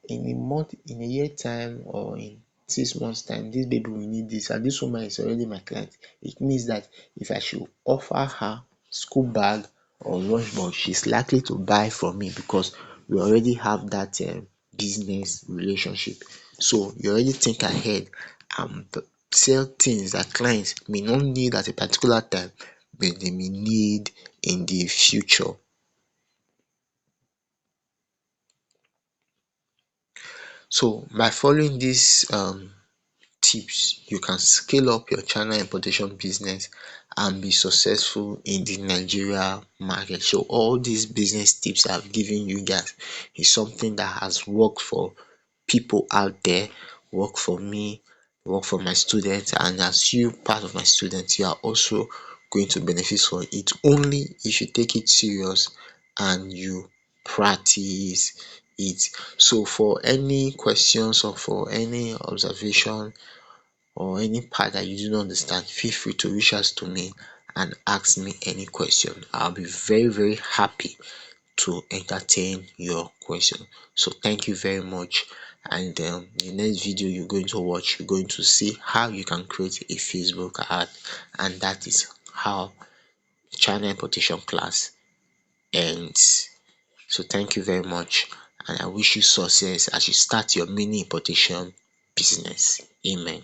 in a month, in a year time, or in 6 months time, this baby will need this, and this woman is already my client. It means that if I should offer her school bag or lunch box, she's likely to buy from me because we already have that business relationship. So you already think ahead and sell things that clients may not need at a particular time, but they may need in the future. So by following these tips, you can scale up your China importation business and be successful in the Nigeria market. So all these business tips I've given you guys is something that has worked for people out there, work for me, work for my students, and as you part of my students, you are also going to benefit from it only if you take it serious and you practice it. So for any questions or for any observation or any part that you do not understand, feel free to reach out to me and ask me any question. I'll be very happy to entertain your question. So thank you very much, and the next video you're going to watch, you're going to see how you can create a Facebook ad, and that is how the China importation class ends. So thank you very much, and I wish you success as you start your mini importation business. Amen.